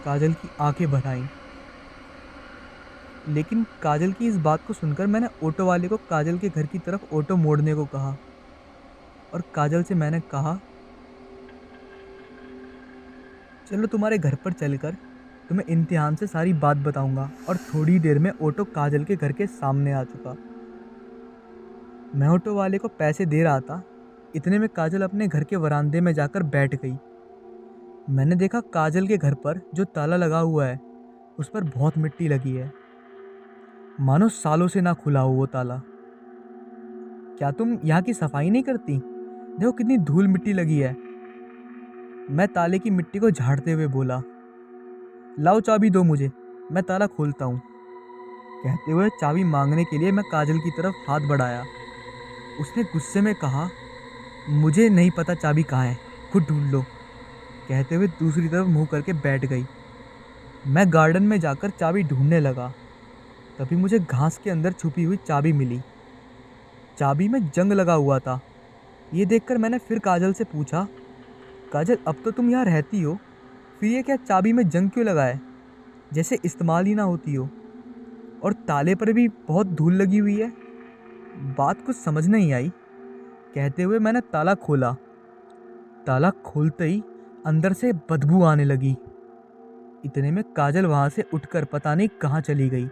काजल की आंखें भर आईं। लेकिन काजल की इस बात को सुनकर मैंने ऑटो वाले को काजल के घर की तरफ ऑटो मोड़ने को कहा, और काजल से मैंने कहा, चलो तुम्हारे घर पर चलकर तुम्हें इम्तिहान से सारी बात बताऊंगा। और थोड़ी देर में ऑटो काजल के घर के सामने आ चुका। मैं ऑटो वाले को पैसे दे रहा था, इतने में काजल अपने घर के वरांदे में जाकर बैठ गई। मैंने देखा काजल के घर पर जो ताला लगा हुआ है उस पर बहुत मिट्टी लगी है, मानो सालों से ना खुला हो वो ताला। क्या तुम यहाँ की सफाई नहीं करती? देखो कितनी धूल मिट्टी लगी है। मैं ताले की मिट्टी को झाड़ते हुए बोला, लाओ चाबी दो मुझे, मैं ताला खोलता हूँ। कहते हुए चाबी मांगने के लिए मैं काजल की तरफ हाथ बढ़ाया। उसने गुस्से में कहा, मुझे नहीं पता चाबी कहाँ है, खुद ढूंढ लो, कहते हुए दूसरी तरफ मुंह करके बैठ गई। मैं गार्डन में जाकर चाबी ढूंढने लगा। तभी मुझे घास के अंदर छुपी हुई चाबी मिली। चाबी में जंग लगा हुआ था। ये देखकर मैंने फिर काजल से पूछा, काजल अब तो तुम यहाँ रहती हो, फिर ये क्या चाबी में जंग क्यों लगा है, जैसे इस्तेमाल ही ना होती हो, और ताले पर भी बहुत धूल लगी हुई है। बात कुछ समझ नहीं आई। कहते हुए मैंने ताला खोला। ताला खोलते ही अंदर से बदबू आने लगी। इतने में काजल वहां से उठकर पता नहीं कहाँ चली गई।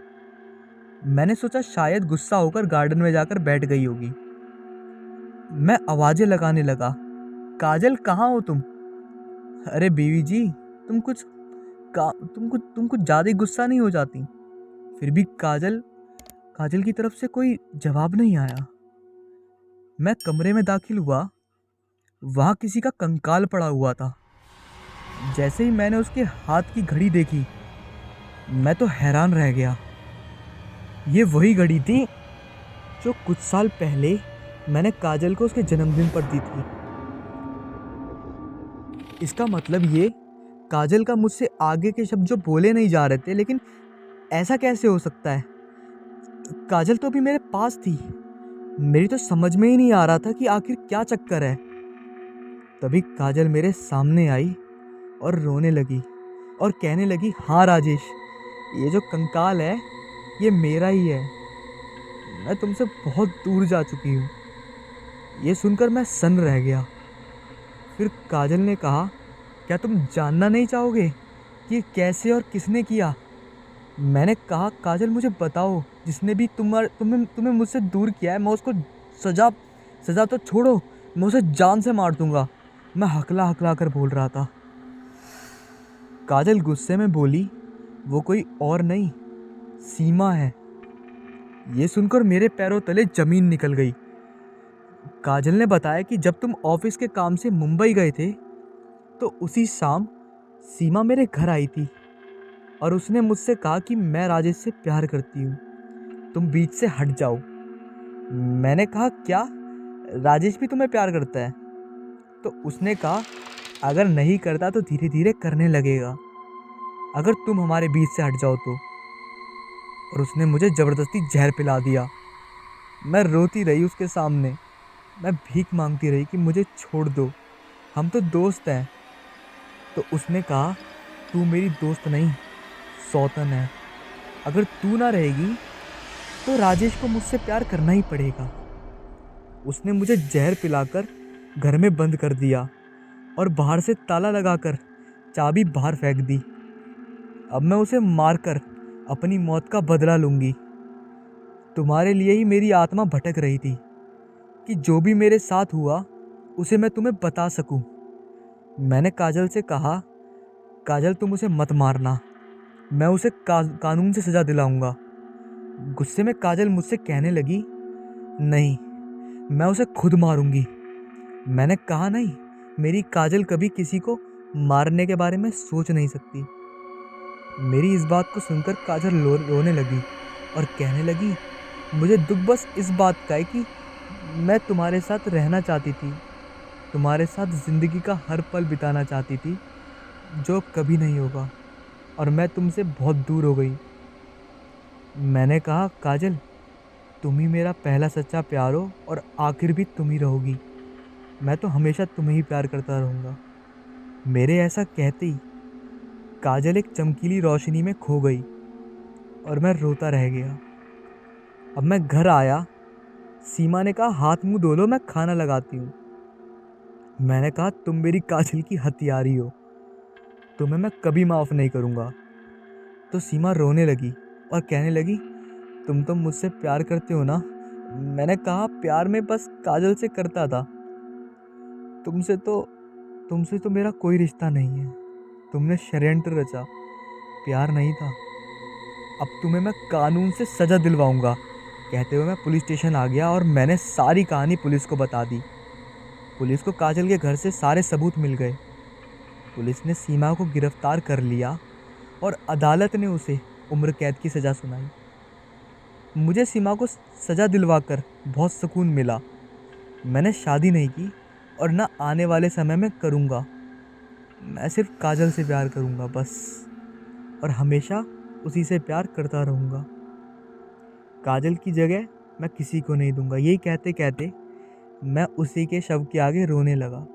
मैंने सोचा शायद गुस्सा होकर गार्डन में जाकर बैठ गई होगी। मैं आवाजें लगाने लगा, काजल कहाँ हो तुम? अरे बीवी जी, तुम कुछ ज्यादा ही गुस्सा नहीं हो जाती? फिर भी काजल काजल की तरफ से कोई जवाब नहीं आया। मैं कमरे में दाखिल हुआ। वहां किसी का कंकाल पड़ा हुआ था। जैसे ही मैंने उसके हाथ की घड़ी देखी, मैं तो हैरान रह गया। ये वही घड़ी थी जो कुछ साल पहले मैंने काजल को उसके जन्मदिन पर दी थी। इसका मतलब ये काजल का मुझसे आगे के शब्द जो बोले नहीं जा रहे थे, लेकिन ऐसा कैसे हो सकता है? काजल तो अभी मेरे पास थी। मेरी तो समझ में ही नहीं आ रहा था कि आखिर क्या चक्कर है। तभी काजल मेरे सामने आई और रोने लगी और कहने लगी, हाँ राजेश, ये जो कंकाल है ये मेरा ही है। मैं तुमसे बहुत दूर जा चुकी हूँ। ये सुनकर मैं सन्न रह गया। फिर काजल ने कहा, क्या तुम जानना नहीं चाहोगे कि ये कैसे और किसने किया? मैंने कहा, काजल मुझे बताओ, जिसने भी तुम्हें मुझसे दूर किया है, मैं उसको सज़ा तो छोड़ो, मैं उसे जान से मार दूंगा। मैं हकला हकला कर बोल रहा था। काजल गुस्से में बोली, वो कोई और नहीं, सीमा है। ये सुनकर मेरे पैरों तले जमीन निकल गई। काजल ने बताया कि जब तुम ऑफिस के काम से मुंबई गए थे, तो उसी शाम सीमा मेरे घर आई थी और उसने मुझसे कहा कि मैं राजेश से प्यार करती हूँ, तुम बीच से हट जाओ। मैंने कहा, क्या राजेश भी तुम्हें प्यार करता है? तो उसने कहा, अगर नहीं करता तो धीरे धीरे करने लगेगा, अगर तुम हमारे बीच से हट जाओ तो। और उसने मुझे ज़बरदस्ती जहर पिला दिया। मैं रोती रही उसके सामने। मैं भीख मांगती रही कि मुझे छोड़ दो, हम तो दोस्त हैं। तो उसने कहा, तू मेरी दोस्त नहीं, सौतन है। अगर तू ना रहेगी तो राजेश को मुझसे प्यार करना ही पड़ेगा। उसने मुझे जहर पिलाकर घर में बंद कर दिया और बाहर से ताला लगाकर चाबी बाहर फेंक दी। अब मैं उसे मारकर अपनी मौत का बदला लूँगी। तुम्हारे लिए ही मेरी आत्मा भटक रही थी कि जो भी मेरे साथ हुआ उसे मैं तुम्हें बता सकूं। मैंने काजल से कहा, काजल तुम उसे मत मारना, मैं उसे कानून से सज़ा दिलाऊंगा। गुस्से में काजल मुझसे कहने लगी, नहीं, मैं उसे खुद मारूंगी। मैंने कहा, नहीं, मेरी काजल कभी किसी को मारने के बारे में सोच नहीं सकती। मेरी इस बात को सुनकर काजल रोने लगी और कहने लगी, मुझे दुख बस इस बात का है कि मैं तुम्हारे साथ रहना चाहती थी, तुम्हारे साथ ज़िंदगी का हर पल बिताना चाहती थी, जो कभी नहीं होगा, और मैं तुमसे बहुत दूर हो गई। मैंने कहा, काजल, तुम ही मेरा पहला सच्चा प्यार हो और आखिर भी तुम ही रहोगी। मैं तो हमेशा तुम्हें ही प्यार करता रहूँगा। मेरे ऐसा कहते ही काजल एक चमकीली रोशनी में खो गई और मैं रोता रह गया। अब मैं घर आया। सीमा ने कहा, हाथ मुंह धो लो, मैं खाना लगाती हूँ। मैंने कहा, तुम मेरी काजल की हथियारी हो, तुम्हें मैं कभी माफ़ नहीं करूँगा। तो सीमा रोने लगी और कहने लगी, तुम तो मुझसे प्यार करते हो ना? मैंने कहा, प्यार में बस काजल से करता था, तुमसे तो मेरा कोई रिश्ता नहीं है। तुमने षड्यंत्र रचा, प्यार नहीं था। अब तुम्हें मैं कानून से सज़ा दिलवाऊंगा। कहते हुए मैं पुलिस स्टेशन आ गया और मैंने सारी कहानी पुलिस को बता दी। पुलिस को काजल के घर से सारे सबूत मिल गए। पुलिस ने सीमा को गिरफ्तार कर लिया और अदालत ने उसे उम्र कैद की सज़ा सुनाई। मुझे सीमा को सज़ा दिलवाकर बहुत सुकून मिला। मैंने शादी नहीं की, और ना आने वाले समय में करूँगा। मैं सिर्फ काजल से प्यार करूँगा बस, और हमेशा उसी से प्यार करता रहूँगा। काजल की जगह मैं किसी को नहीं दूंगा। यही कहते कहते मैं उसी के शव के आगे रोने लगा।